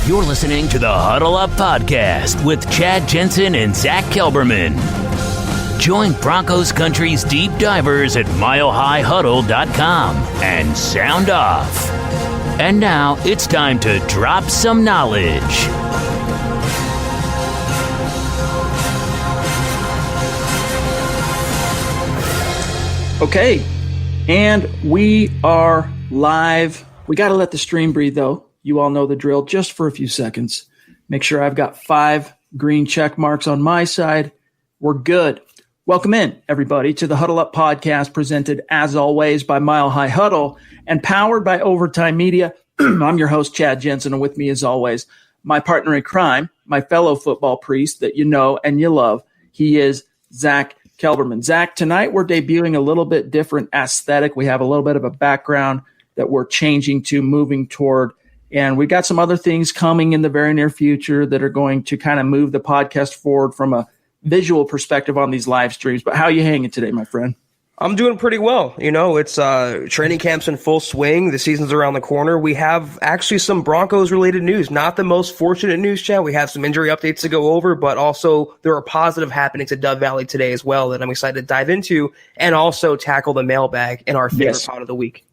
You're listening to the Huddle Up Podcast with Chad Jensen and Zack Kelberman. Join Broncos Country's deep divers at milehighhuddle.com and sound off. And now it's time to drop some knowledge. Okay, and we are live. We got to let the stream breathe, though. You all know the drill. Just for a few seconds. Make sure I've got 5 green check marks on my side. We're good. Welcome in, everybody, to the Huddle Up Podcast, presented, as always, by Mile High Huddle and powered by Overtime Media. I'm your host, Chad Jensen, and with me, as always, my partner in crime, my fellow football priest that you know and you love. He is Zack Kelberman. Zack, tonight we're debuting a little bit different aesthetic. We have a little bit of a background that we're changing to, moving toward. And we got some other things coming in the very near future that are going to kind of move the podcast forward from a visual perspective on these live streams. But how are you hanging today, my friend? I'm doing pretty well. You know, it's training camp's in full swing. The season's around the corner. We have actually some Broncos-related news. Not the most fortunate news, Chad. We have some injury updates to go over, but also there are positive happenings at Dove Valley today as well that I'm excited to dive into and also tackle the mailbag in our favorite part of the week.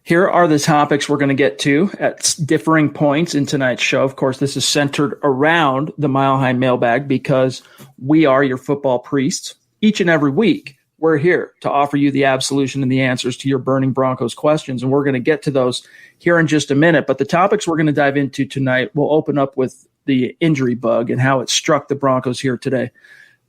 Here are the topics we're going to get to at differing points in tonight's show. Of course, this is centered around the Mile High Mailbag because we are your football priests. Each and every week, we're here to offer you the absolution and the answers to your burning Broncos questions, and we're going to get to those here in just a minute. But the topics we're going to dive into tonight will open up with the injury bug and how it struck the Broncos here today.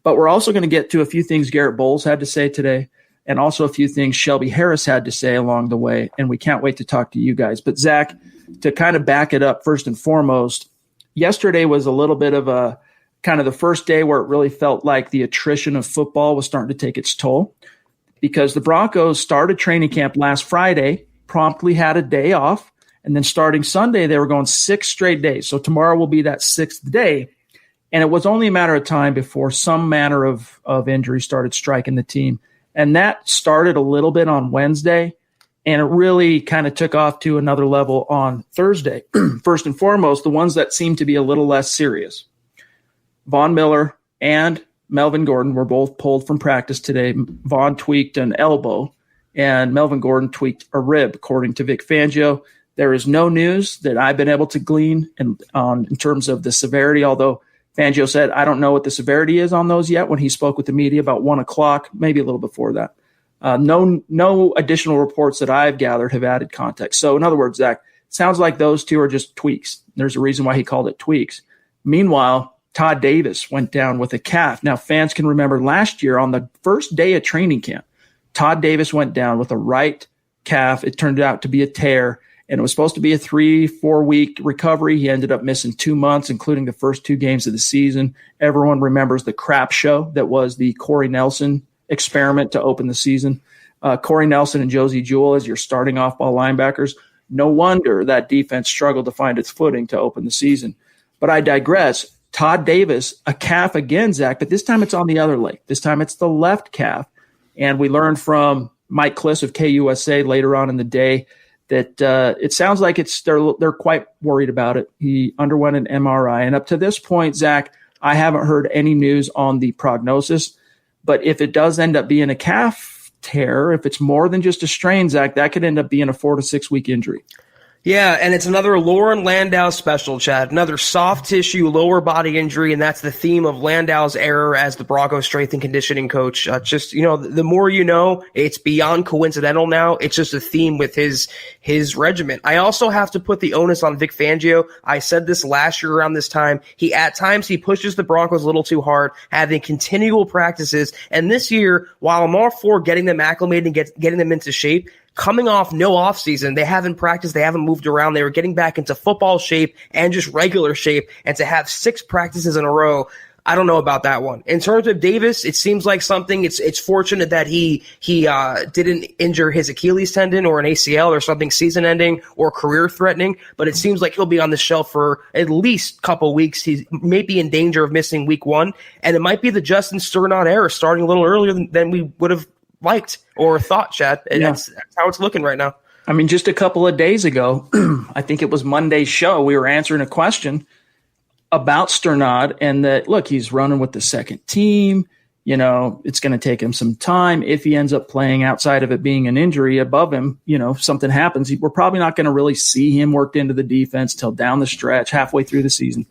But we're also going to get to a few things Garrett Bowles had to say today, and also a few things Shelby Harris had to say along the way, and we can't wait to talk to you guys. But, Zack, to kind of back it up first and foremost, yesterday was a little bit of a kind of the first day where it really felt like the attrition of football was starting to take its toll because the Broncos started training camp last Friday, promptly had a day off, and then starting Sunday, they were going 6 straight days. So tomorrow will be that 6th day, and it was only a matter of time before some manner of injury started striking the team. And that started a little bit on Wednesday, and it really kind of took off to another level on Thursday. First and foremost, the ones that seemed to be a little less serious. Von Miller and Melvin Gordon were both pulled from practice today. Von tweaked an elbow, and Melvin Gordon tweaked a rib, according to Vic Fangio. There is no news that I've been able to glean in terms of the severity, although Fangio said, I don't know what the severity is on those yet when he spoke with the media about 1 o'clock, maybe a little before that. No additional reports that I've gathered have added context. So in other words, Zack, it sounds like those two are just tweaks. There's a reason why he called it tweaks. Meanwhile, Todd Davis went down with a calf. Now, fans can remember last year on the first day of training camp, Todd Davis went down with a right calf. It turned out to be a tear. And it was supposed to be a 3-4 week recovery. He ended up missing 2 months, including the first 2 games of the season. Everyone remembers the crap show that was the Corey Nelson experiment to open the season. Corey Nelson and Josie Jewell as your starting off-ball linebackers. No wonder that defense struggled to find its footing to open the season. But I digress. Todd Davis, a calf again, Zack, but this time it's on the other leg. This time it's the left calf. And we learned from Mike Kliss of KUSA later on in the day that it sounds like they're quite worried about it. He underwent an MRI. And up to this point, Zack, I haven't heard any news on the prognosis. But if it does end up being a calf tear, if it's more than just a strain, Zack, that could end up being a 4 to 6 week injury. Yeah, and it's another Lauren Landau special, Chad. Another soft tissue, lower body injury, and that's the theme of Landau's error as the Broncos strength and conditioning coach. The more you know, it's beyond coincidental now. It's just a theme with his regiment. I also have to put the onus on Vic Fangio. I said this last year around this time. At times he pushes the Broncos a little too hard, having continual practices. And this year, while I'm all for getting them acclimated and getting them into shape, coming off no offseason, they haven't practiced, they haven't moved around, they were getting back into football shape and just regular shape, and to have 6 practices in a row, I don't know about that one. In terms of Davis, it seems like it's fortunate that he didn't injure his Achilles tendon or an ACL or something season-ending or career-threatening, but it seems like he'll be on the shelf for at least a couple weeks. He may be in danger of missing week 1, and it might be the Justin Sternot era starting a little earlier than we would have liked or thought, Chad. Yeah. That's how it's looking right now. I mean, just a couple of days ago, I think it was Monday's show, we were answering a question about Sternad and that, look, he's running with the second team. You know, it's going to take him some time. If he ends up playing outside of it being an injury above him, you know, if something happens, we're probably not going to really see him worked into the defense till down the stretch, halfway through the season.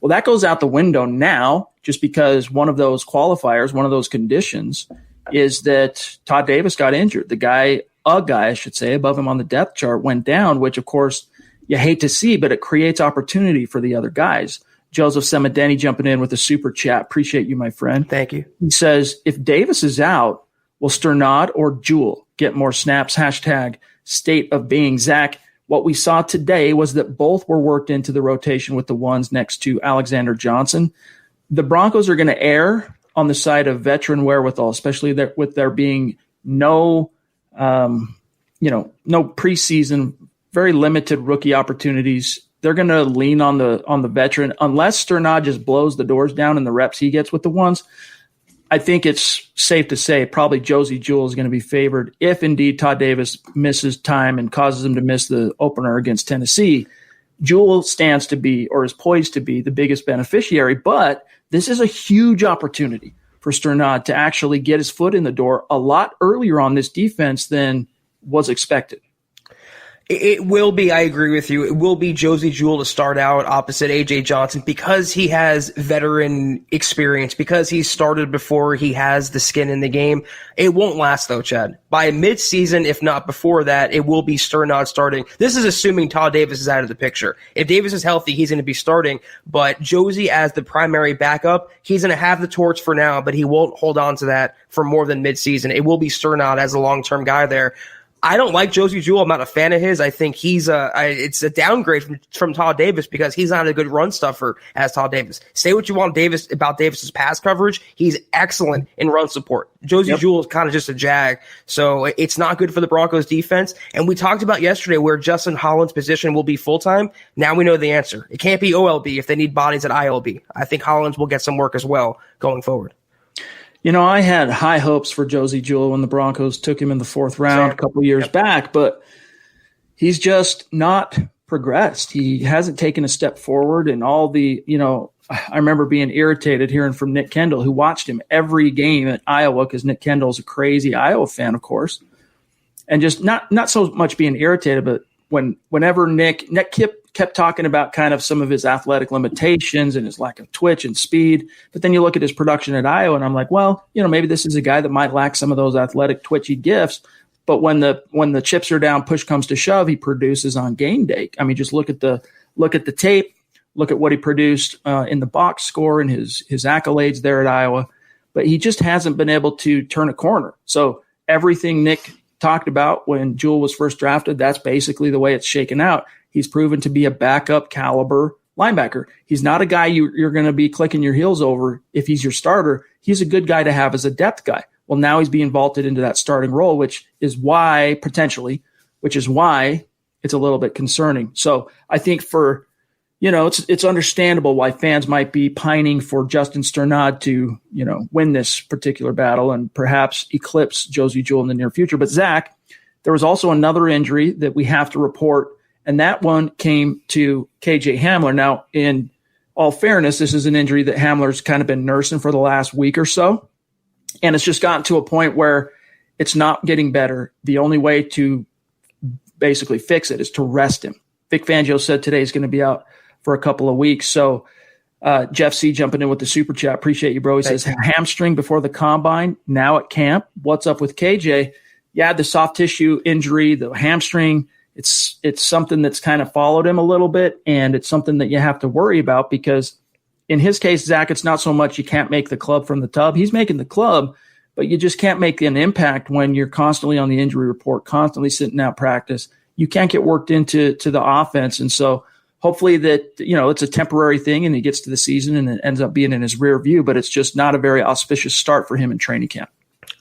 Well, that goes out the window now just because one of those qualifiers, one of those conditions is that Todd Davis got injured. A guy, I should say, above him on the depth chart went down, which, of course, you hate to see, but it creates opportunity for the other guys. Joseph Semadeni jumping in with a super chat. Appreciate you, my friend. Thank you. He says, if Davis is out, will Sternad or Jewell get more snaps? Hashtag state of being. Zach, what we saw today was that both were worked into the rotation with the ones next to Alexander Johnson. The Broncos are going to err on the side of veteran wherewithal, especially with there being no preseason, very limited rookie opportunities. They're going to lean on the veteran unless Sternad just blows the doors down in the reps he gets with the ones. I think it's safe to say probably Josey Jewell is going to be favored if indeed Todd Davis misses time and causes him to miss the opener against Tennessee. Jewell stands to be or is poised to be the biggest beneficiary, but this is a huge opportunity for Sternad to actually get his foot in the door a lot earlier on this defense than was expected. It will be, I agree with you, it will be Josey Jewell to start out opposite A.J. Johnson because he has veteran experience, because he started before, he has the skin in the game. It won't last, though, Chad. By mid-season, if not before that, it will be Sternad starting. This is assuming Todd Davis is out of the picture. If Davis is healthy, he's going to be starting, but Josey as the primary backup, he's going to have the torch for now, but he won't hold on to that for more than mid-season. It will be Sternad as a long-term guy there. I don't like Josey Jewell. I'm not a fan of his. I think it's a downgrade from Todd Davis because he's not a good run stuffer as Todd Davis. Say what you want about Davis's pass coverage. He's excellent in run support. Josey Jewell is kind of just a jag. So it's not good for the Broncos defense. And we talked about yesterday where Justin Holland's position will be full-time. Now we know the answer. It can't be OLB if they need bodies at ILB. I think Hollins will get some work as well going forward. You know, I had high hopes for Josey Jewell when the Broncos took him in the fourth round a couple of years back, but he's just not progressed. He hasn't taken a step forward, and all the, I remember being irritated hearing from Nick Kendall, who watched him every game at Iowa because Nick Kendall's a crazy Iowa fan, of course, and just not so much being irritated, but whenever Nick kept talking about kind of some of his athletic limitations and his lack of twitch and speed. But then you look at his production at Iowa, and I'm like, well, maybe this is a guy that might lack some of those athletic twitchy gifts. But when the chips are down, push comes to shove, he produces on game day. I mean, just look at the tape, look at what he produced in the box score and his accolades there at Iowa. But he just hasn't been able to turn a corner. So everything Nick talked about when Jewell was first drafted, that's basically the way it's shaken out. He's proven to be a backup caliber linebacker. He's not a guy you're going to be clicking your heels over if he's your starter. He's a good guy to have as a depth guy. Well, now he's being vaulted into that starting role, which is why it's a little bit concerning. So I think it's understandable why fans might be pining for Justin Sternad to, win this particular battle and perhaps eclipse Josey Jewell in the near future. But Zach, there was also another injury that we have to report, and that one came to KJ Hamler. Now, in all fairness, this is an injury that Hamler's kind of been nursing for the last week or so, and it's just gotten to a point where it's not getting better. The only way to basically fix it is to rest him. Vic Fangio said today he's going to be out for a couple of weeks. So Jeff C. jumping in with the super chat. Appreciate you, bro. He says, hamstring before the combine, now at camp. What's up with KJ? Yeah, the soft tissue injury, the hamstring, it's something that's kind of followed him a little bit, and it's something that you have to worry about because in his case, Zach, it's not so much you can't make the club from the tub. He's making the club, but you just can't make an impact when you're constantly on the injury report, constantly sitting out practice. You can't get worked into the offense. And so hopefully that, it's a temporary thing and he gets to the season and it ends up being in his rear view, but it's just not a very auspicious start for him in training camp.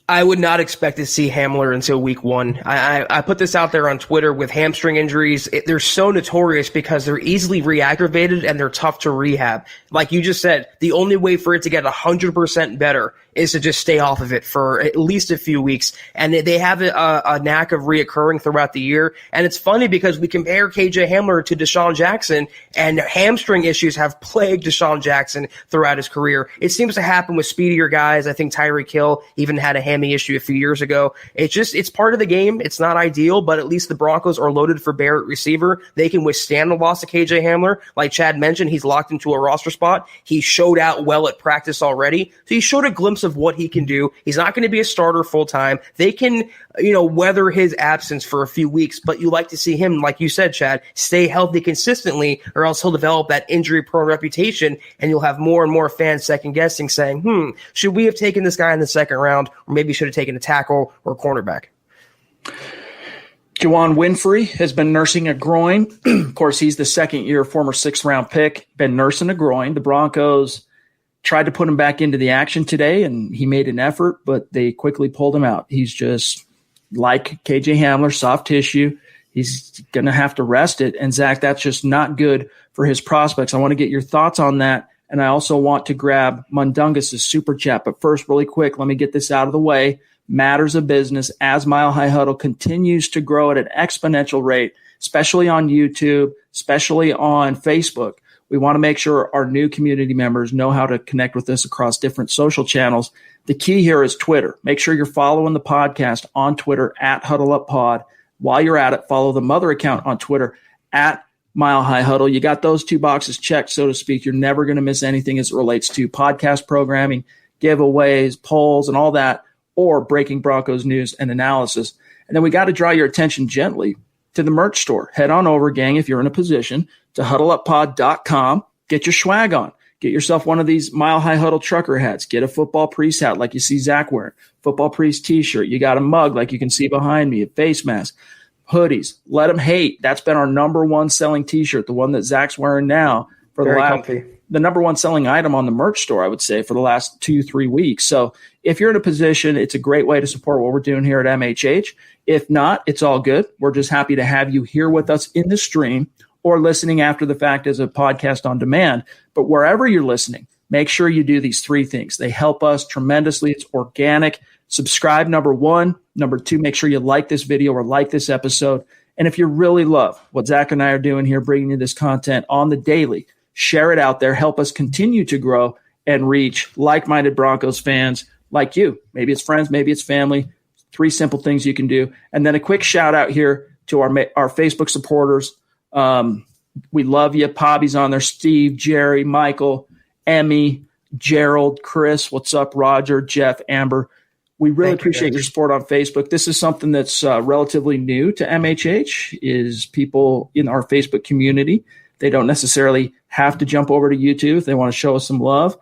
I would not expect to see Hamler until week 1. I put this out there on Twitter with hamstring injuries. They're so notorious because they're easily re-aggravated and they're tough to rehab. Like you just said, the only way for it to get 100% better is to just stay off of it for at least a few weeks. And they have a knack of reoccurring throughout the year. And it's funny because we compare KJ Hamler to Deshaun Jackson, and hamstring issues have plagued Deshaun Jackson throughout his career. It seems to happen with speedier guys. I think Tyreek Hill even had a hammy issue a few years ago. It's part of the game. It's not ideal, but at least the Broncos are loaded for bear at receiver. They can withstand the loss of KJ Hamler. Like Chad mentioned, he's locked into a roster spot. He showed out well at practice already. So he showed a glimpse of what he can do. He's not going to be a starter full time. They can, weather his absence for a few weeks, but you like to see him, like you said, Chad, stay healthy consistently, or else he'll develop that injury-prone reputation, and you'll have more and more fans second-guessing, saying, should we have taken this guy in the second round, or maybe should have taken a tackle or cornerback? Juwan Winfrey has been nursing a groin. Of course, he's the second-year former sixth-round pick, been nursing a groin. The Broncos tried to put him back into the action today, and he made an effort, but they quickly pulled him out. He's just like KJ Hamler, soft tissue. He's going to have to rest it. And, Zach, that's just not good for his prospects. I want to get your thoughts on that, and I also want to grab Mundungus' super chat. But first, really quick, let me get this out of the way. Matters of business as Mile High Huddle continues to grow at an exponential rate, especially on YouTube, especially on Facebook. We want to make sure our new community members know how to connect with us across different social channels. The key here is Twitter. Make sure you're following the podcast on Twitter at HuddleUpPod. While you're at it, follow the mother account on Twitter at Mile High Huddle. You got those two boxes checked, so to speak. You're never going to miss anything as it relates to podcast programming, giveaways, polls, and all that, or breaking Broncos news and analysis. And then we got to draw your attention gently to the merch store. Head on over, gang, if you're in a position, to huddleuppod.com. Get your swag on. Get yourself one of these Mile High Huddle trucker hats. Get a Football Priest hat like you see Zach wearing. Football Priest t-shirt. You got a mug like you can see behind me, a face mask, hoodies. Let them hate. That's been our number one selling t-shirt, the one that Zach's wearing now for Very comfy. The number one selling item on the merch store, I would say, for the last 2-3 weeks. So if you're in a position, it's a great way to support what we're doing here at MHH. If not, it's all good. We're just happy to have you here with us in the stream or listening after the fact as a podcast on demand. But wherever you're listening, make sure you do these three things. They help us tremendously. It's organic. Subscribe, number one. Number two, make sure you like this video or like this episode. And if you really love what Zach and I are doing here, bringing you this content on the daily, share it out there. Help us continue to grow and reach like-minded Broncos fans like you. Maybe it's friends, maybe it's family. Three simple things you can do. And then a quick shout out here to our Facebook supporters. We love you. Pobby's on there. Steve, Jerry, Michael, Emmy, Gerald, Chris. What's up? Roger, Jeff, Amber. We really appreciate your support on Facebook. This is something that's relatively new to MHH, is people in our Facebook community. They don't necessarily have to jump over to YouTube if they want to show us some love.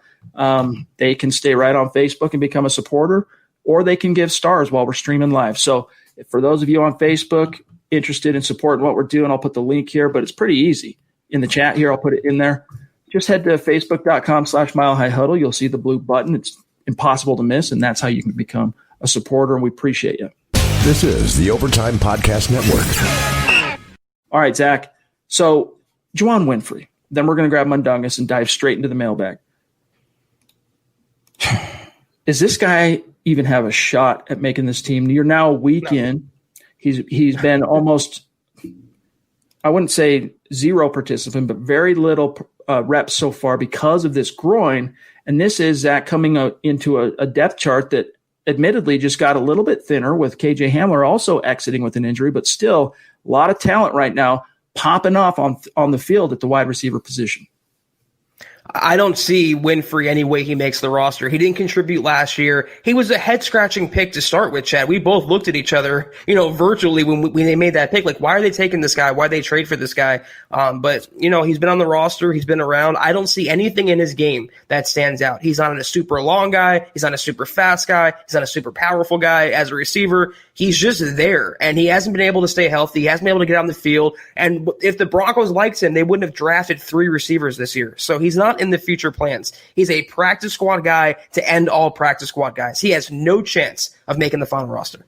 They can stay right on Facebook and become a supporter, or they can give stars while we're streaming live. So for those of you on Facebook interested in supporting what we're doing, I'll put the link here, but it's pretty easy. In the chat here, I'll put it in there. Just head to facebook.com/Mile High Huddle. You'll see the blue button. It's impossible to miss, and that's how you can become a supporter, and we appreciate you. This is the Overtime Podcast Network. All right, Zach. So Juwan Winfrey. Then we're going to grab Mundungus and dive straight into the mailbag. Does this guy even have a shot at making this team? You're now a week in. He's been almost, I wouldn't say zero participant, but very little reps so far because of this groin. And this is Zach coming into a depth chart that admittedly just got a little bit thinner with KJ Hamler also exiting with an injury, but still a lot of talent right now popping off on the field at the wide receiver position. I don't see Winfrey any way he makes the roster. He didn't contribute last year. He was a head-scratching pick to start with, Chad. We both looked at each other, virtually when they made that pick. Like, why are they taking this guy? Why did they trade for this guy? But he's been on the roster. He's been around. I don't see anything in his game that stands out. He's not a super long guy. He's not a super fast guy. He's not a super powerful guy as a receiver. He's just there, and he hasn't been able to stay healthy. He hasn't been able to get on the field. And if the Broncos liked him, they wouldn't have drafted 3 receivers this year. So he's not in the future plans. He's a practice squad guy to end all practice squad guys. He has no chance of making the final roster.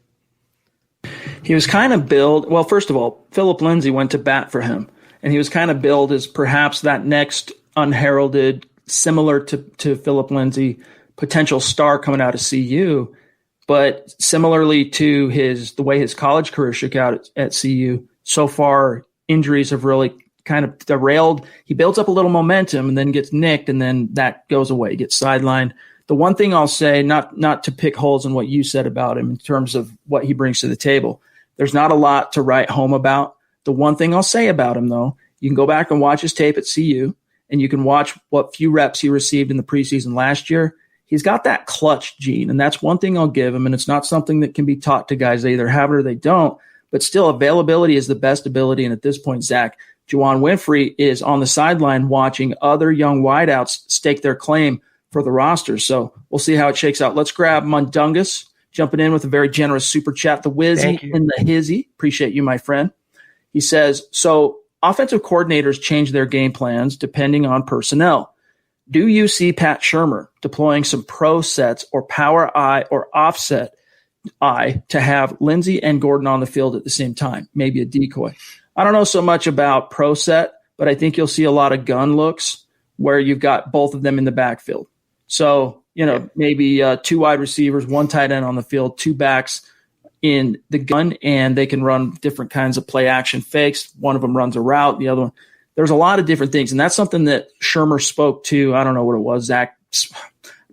He was kind of billed. Well, first of all, Philip Lindsay went to bat for him, and he was kind of billed as perhaps that next unheralded, similar to Philip Lindsay, potential star coming out of CU. But similarly to the way his college career shook out at CU, so far injuries have really kind of derailed. He builds up a little momentum and then gets nicked, and then that goes away, gets sidelined. The one thing I'll say, not to pick holes in what you said about him in terms of what he brings to the table, there's not a lot to write home about. The one thing I'll say about him, though, you can go back and watch his tape at CU, and you can watch what few reps he received in the preseason last year. He's got that clutch gene, and that's one thing I'll give him, and it's not something that can be taught to guys. They either have it or they don't, but still availability is the best ability, and at this point, Zach, Juwan Winfrey is on the sideline watching other young wideouts stake their claim for the roster. So we'll see how it shakes out. Let's grab Mundungus jumping in with a very generous super chat. The Wizzy and the Hizzy. Appreciate you, my friend. He says, so offensive coordinators change their game plans depending on personnel. Do you see Pat Shurmur deploying some pro sets or power eye or offset eye to have Lindsey and Gordon on the field at the same time? Maybe a decoy. I don't know so much about pro set, but I think you'll see a lot of gun looks where you've got both of them in the backfield. So, maybe 2 wide receivers, 1 tight end on the field, 2 backs in the gun, and they can run different kinds of play action fakes. One of them runs a route, the other one. There's a lot of different things, and that's something that Shurmur spoke to. I don't know what it was, Zach,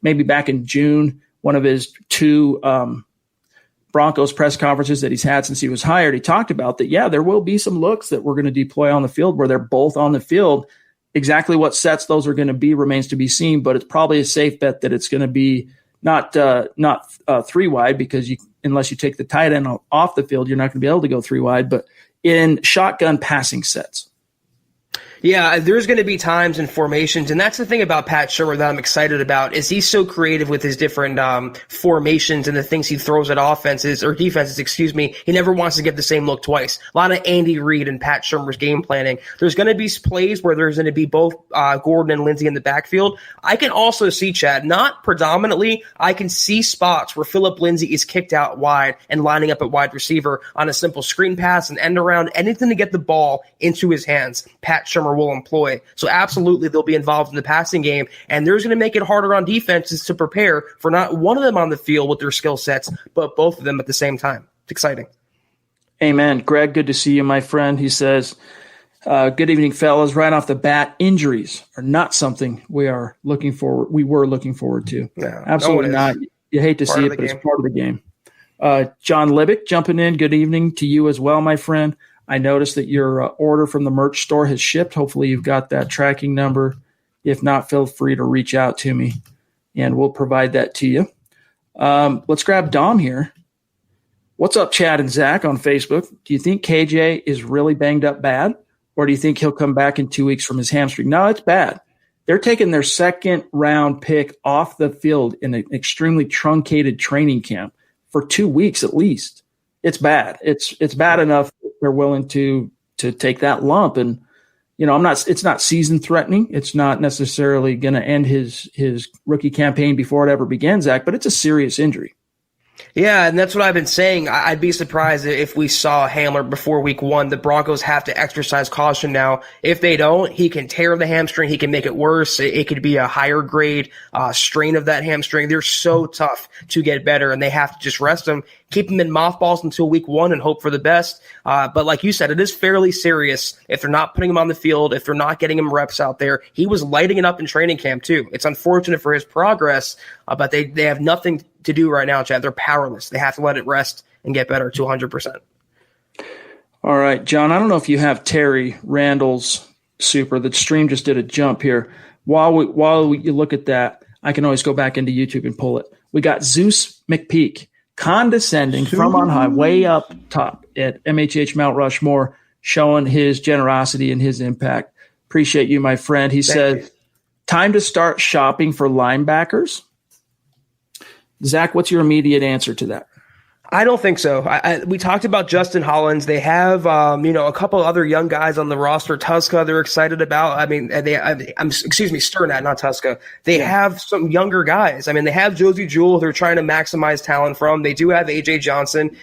maybe back in June, one of his 2 Broncos press conferences that he's had since he was hired. He talked about that, there will be some looks that we're going to deploy on the field where they're both on the field. Exactly what sets those are going to be remains to be seen, but it's probably a safe bet that it's going to be not 3 wide, because unless you take the tight end off the field, you're not going to be able to go 3 wide, but in shotgun passing sets. Yeah, there's going to be times and formations, and that's the thing about Pat Shurmur that I'm excited about, is he's so creative with his different formations and the things he throws at offenses or defenses, He never wants to get the same look twice. A lot of Andy Reid and Pat Shurmur's game planning. There's going to be plays where there's going to be both Gordon and Lindsey in the backfield. I can also see, Chad, not predominantly, I can see spots where Phillip Lindsay is kicked out wide and lining up at wide receiver on a simple screen pass, and end around, anything to get the ball into his hands. Pat Shurmur will employ. So absolutely they'll be involved in the passing game, and there's going to make it harder on defenses to prepare for not one of them on the field with their skill sets, but both of them at the same time. It's exciting. Amen. Greg, good to see you, my friend. He says, good evening, fellas. Right off the bat, injuries are not something we were looking forward to. No, absolutely not. You hate to see it, but it's part of the game. John Libick jumping in. Good evening to you as well, my friend. I noticed that your order from the merch store has shipped. Hopefully you've got that tracking number. If not, feel free to reach out to me, and we'll provide that to you. Let's grab Dom here. What's up, Chad and Zach on Facebook? Do you think KJ is really banged up bad, or do you think he'll come back in 2 weeks from his hamstring? No, it's bad. They're taking their 2nd-round pick off the field in an extremely truncated training camp for 2 weeks at least. It's bad. It's bad enough they're willing to take that lump. And, it's not season threatening. It's not necessarily going to end his rookie campaign before it ever begins, Zach, but it's a serious injury. Yeah, and that's what I've been saying. I'd be surprised if we saw Hamler before week 1. The Broncos have to exercise caution now. If they don't, he can tear the hamstring. He can make it worse. It could be a higher grade strain of that hamstring. They're so tough to get better, and they have to just rest him, keep him in mothballs until week 1 and hope for the best. But like you said, it is fairly serious if they're not putting him on the field, if they're not getting him reps out there. He was lighting it up in training camp too. It's unfortunate for his progress, but they have nothing to do right now, Chad. They're powerless. They have to let it rest and get better to 100%. All right, John, I don't know if you have Terry Randall's super. The stream just did a jump here. While you look at that, I can always go back into YouTube and pull it. We got Zeus McPeak condescending from on high, way up top at MHH Mount Rushmore, showing his generosity and his impact. Appreciate you, my friend. He said, time to start shopping for linebackers. Zach, what's your immediate answer to that? I don't think so. We talked about Justin Hollins. They have, a couple other young guys on the roster. Tuska, they're excited about. Sternat, not Tuska. They have some younger guys. They have Josie Jewell. They're trying to maximize talent from. They do have AJ Johnson.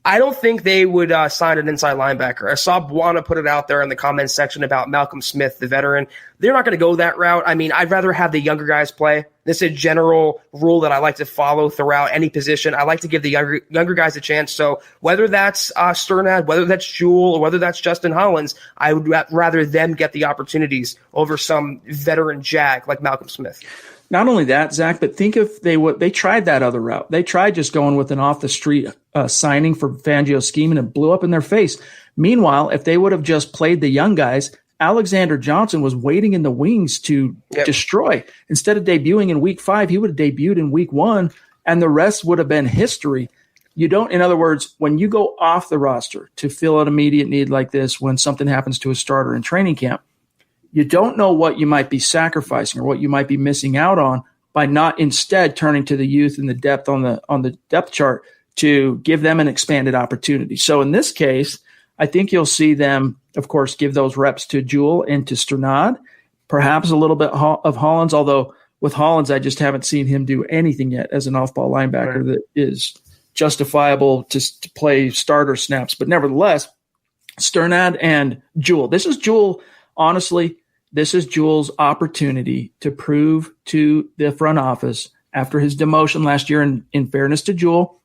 I don't think they would sign an inside linebacker. I saw Buana put it out there in the comments section about Malcolm Smith, the veteran. They're not going to go that route. I mean, I'd rather have the younger guys play. This is a general rule that I like to follow throughout any position. I like to give the younger guys a chance. So whether that's Sternad, whether that's Jewell, or whether that's Justin Hollins, I would rather them get the opportunities over some veteran jag like Malcolm Smith. Not only that, Zach, but think if they tried that other route. They tried just going with an off-the-street signing for Fangio's scheme, and it blew up in their face. Meanwhile, if they would have just played the young guys, Alexander Johnson was waiting in the wings to destroy. Instead of debuting in week 5, he would have debuted in week 1, and the rest would have been history. In other words, when you go off the roster to fill an immediate need like this, when something happens to a starter in training camp, you don't know what you might be sacrificing or what you might be missing out on by not instead turning to the youth and the depth on the depth chart to give them an expanded opportunity. So in this case, I think you'll see them, of course, give those reps to Jewell and to Sternad, perhaps a little bit of Hollins, although with Hollins, I just haven't seen him do anything yet as an off-ball linebacker that is justifiable to play starter snaps. But nevertheless, Sternad and Jewell. This is Jewell, honestly, this is Jewell's opportunity to prove to the front office after his demotion last year. And in fairness to Jewell,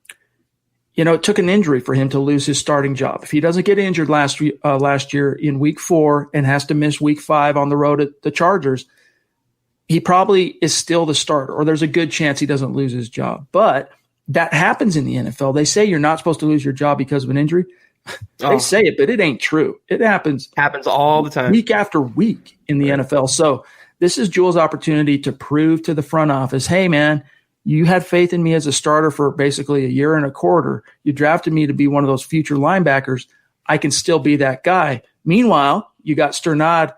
it took an injury for him to lose his starting job. If he doesn't get injured last year in week 4 and has to miss week 5 on the road at the Chargers, he probably is still the starter, or there's a good chance he doesn't lose his job. But that happens in the NFL. They say you're not supposed to lose your job because of an injury. They say it, but it ain't true. It happens all the time, week after week in the NFL. So this is Jewell's opportunity to prove to the front office, hey, man, you had faith in me as a starter for basically a year and a quarter. You drafted me to be one of those future linebackers. I can still be that guy. Meanwhile, you got Sternad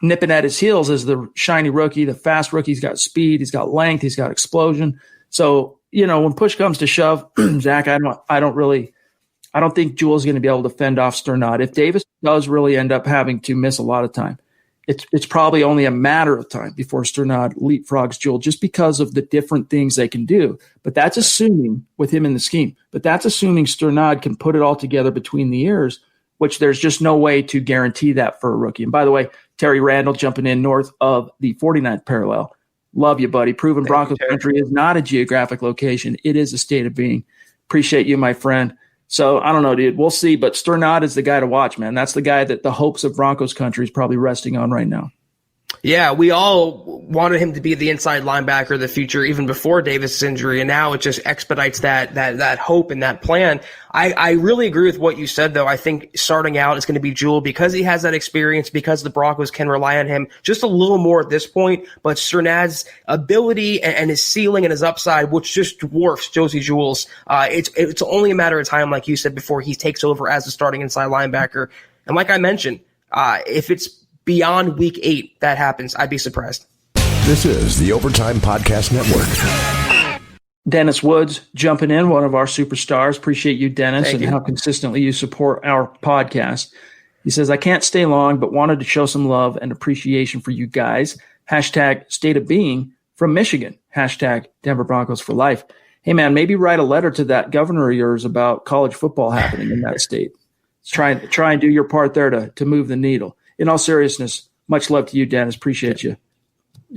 nipping at his heels as the shiny rookie, the fast rookie. He's got speed, he's got length, he's got explosion. So, when push comes to shove, Zach, I don't think Jewell's going to be able to fend off Sternad. If Davis does really end up having to miss a lot of time, it's probably only a matter of time before Sternad leapfrogs Jewell just because of the different things they can do. But that's assuming with him in the scheme. But that's assuming Sternad can put it all together between the ears, which there's just no way to guarantee that for a rookie. And by the way, Terry Randall jumping in north of the 49th parallel. Love you, buddy. Proven Broncos country is not a geographic location. It is a state of being. Appreciate you, my friend. So I don't know, dude. We'll see. But Sternad is the guy to watch, man. That's the guy that the hopes of Broncos country is probably resting on right now. Yeah, we all wanted him to be the inside linebacker of the future even before Davis' injury, and now it just expedites that hope and that plan. I really agree with what you said, though. I think starting out is going to be Jewell because he has that experience, because the Broncos can rely on him just a little more at this point. But Sternad's ability and his ceiling and his upside, which just dwarfs Josie Jewell's, it's only a matter of time, like you said before, he takes over as the starting inside linebacker. And like I mentioned, if it's beyond week 8 that happens, I'd be surprised. This is the Overtime Podcast Network. Dennis Woods jumping in, one of our superstars. Appreciate you, Dennis, and how consistently you support our podcast. He says, I can't stay long, but wanted to show some love and appreciation for you guys. Hashtag state of being from Michigan. Hashtag Denver Broncos for life. Hey, man, maybe write a letter to that governor of yours about college football happening in that state. Try and do your part there to move the needle. In all seriousness, much love to you, Dennis. Appreciate you.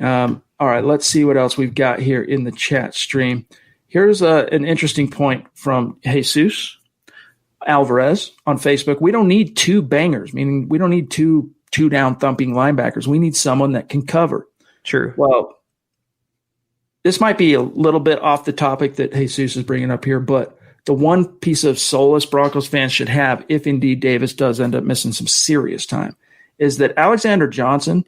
All right, let's see what else we've got here in the chat stream. Here's an interesting point from Jesus Alvarez on Facebook. We don't need 2 bangers, meaning we don't need two down thumping linebackers. We need someone that can cover. True. Well, this might be a little bit off the topic that Jesus is bringing up here, but the one piece of solace Broncos fans should have, if indeed Davis does end up missing some serious time, is that Alexander Johnson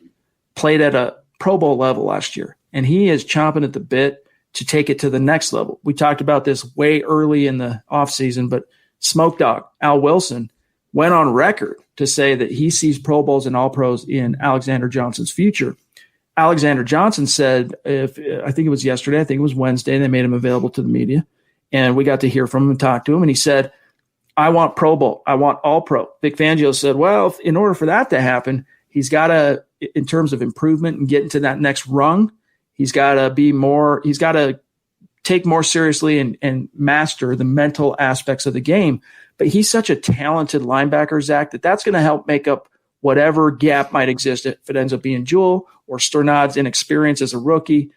played at a Pro Bowl level last year, and he is chomping at the bit to take it to the next level. We talked about this way early in the offseason, but Smoke Dog, Al Wilson, went on record to say that he sees Pro Bowls and All-Pros in Alexander Johnson's future. Alexander Johnson said, I think it was yesterday, I think it was Wednesday, they made him available to the media, and we got to hear from him and talk to him, and he said, I want Pro Bowl. I want All-Pro. Vic Fangio said, well, in order for that to happen, he's got to, in terms of improvement and getting to that next rung, he's got to take more seriously and master the mental aspects of the game. But he's such a talented linebacker, Zach, that's going to help make up whatever gap might exist if it ends up being Jewell or Sternad's inexperience as a rookie.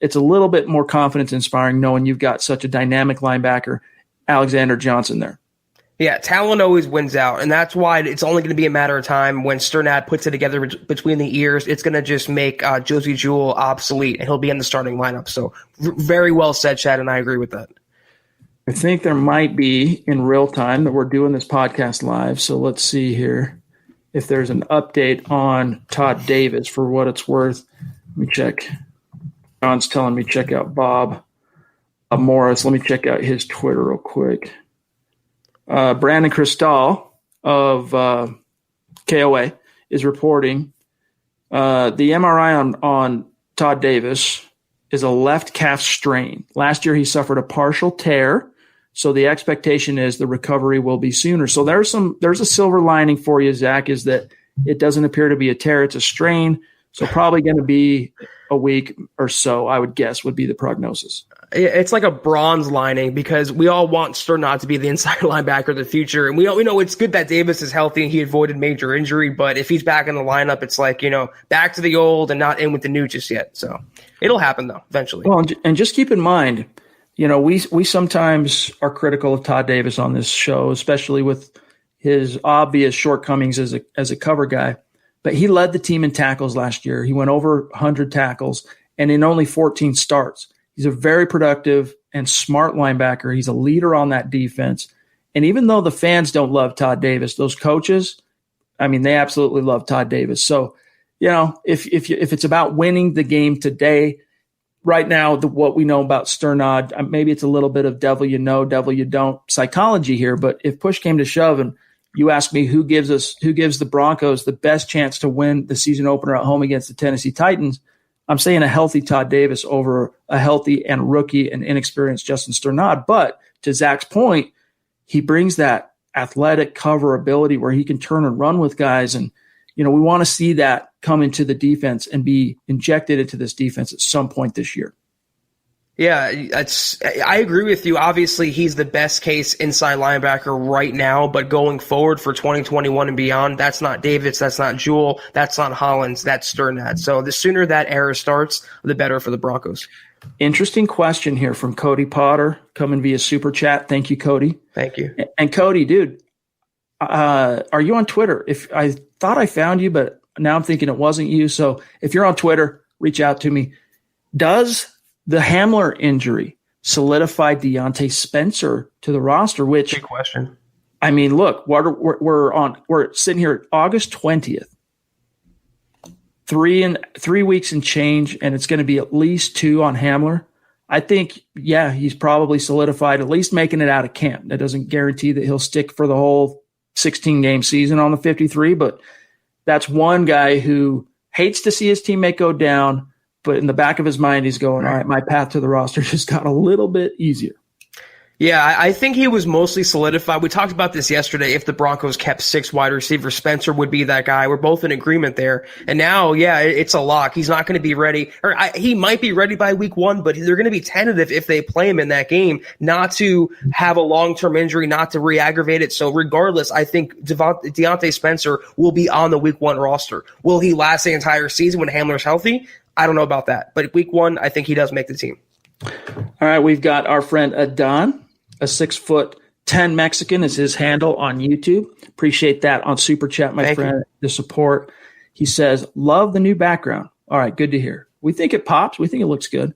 It's a little bit more confidence inspiring knowing you've got such a dynamic linebacker, Alexander Johnson, there. Yeah, talent always wins out, and that's why it's only going to be a matter of time when Sternad puts it together between the ears. It's going to just make Josey Jewell obsolete, and he'll be in the starting lineup. So very well said, Chad, and I agree with that. I think there might be in real time that we're doing this podcast live, so let's see here if there's an update on Todd Davis for what it's worth. Let me check. John's telling me check out Bob Morris. Let me check out his Twitter real quick. Brandon Cristal of KOA is reporting the MRI on Todd Davis is a left calf strain. Last year he suffered a partial tear, so the expectation is the recovery will be sooner. So there's a silver lining for you, Zach, is that it doesn't appear to be a tear, it's a strain. So probably going to be a week or so, I would guess, would be the prognosis. It's like a bronze lining because we all want Sternad to be the inside linebacker of the future. And we know it's good that Davis is healthy and he avoided major injury. But if he's back in the lineup, it's like, back to the old and not in with the new just yet. So it'll happen, though, eventually. Well, and just keep in mind, we sometimes are critical of Todd Davis on this show, especially with his obvious shortcomings as a cover guy. But he led the team in tackles last year. He went over 100 tackles and in only 14 starts. He's a very productive and smart linebacker. He's a leader on that defense. And even though the fans don't love Todd Davis, those coaches, they absolutely love Todd Davis. So, if it's about winning the game today, right now, what we know about Sternad, maybe it's a little bit of devil you know, devil you don't psychology here. But if push came to shove and you ask me who gives the Broncos the best chance to win the season opener at home against the Tennessee Titans, I'm saying a healthy Todd Davis over a healthy and rookie and inexperienced Justin Sternad. But to Zach's point, he brings that athletic cover ability where he can turn and run with guys. And, we want to see that come into the defense and be injected into this defense at some point this year. Yeah, I agree with you. Obviously, he's the best case inside linebacker right now, but going forward for 2021 and beyond, that's not Davis, that's not Jewell, that's not Hollins, that's Sternad. So the sooner that era starts, the better for the Broncos. Interesting question here from Cody Potter coming via Super Chat. Thank you, Cody. Thank you. And Cody, dude, are you on Twitter? If I thought I found you, but now I'm thinking it wasn't you. So if you're on Twitter, reach out to me. Does the Hamler injury solidify Deontay Spencer to the roster? Which, big question. Look, we're sitting here August 20th, 3 weeks and change, and it's going to be at least 2 on Hamler. I think, he's probably solidified, at least making it out of camp. That doesn't guarantee that he'll stick for the whole 16-game season on the 53, but that's one guy who hates to see his teammate go down, but in the back of his mind, he's going, all right, my path to the roster just got a little bit easier. Yeah, I think he was mostly solidified. We talked about this yesterday. If the Broncos kept 6 wide receivers, Spencer would be that guy. We're both in agreement there. And now, it's a lock. He's not going to be ready. He might be ready by week 1, but they're going to be tentative if they play him in that game, not to have a long-term injury, not to re-aggravate it. So regardless, I think Deontay Spencer will be on the week 1 roster. Will he last the entire season when Hamler's healthy? I don't know about that. But week 1, I think he does make the team. All right, we've got our friend Adon. A 6'10" Mexican is his handle on YouTube. Appreciate that on Super Chat, my friend, the support. He says, love the new background. All right, good to hear. We think it pops. We think it looks good.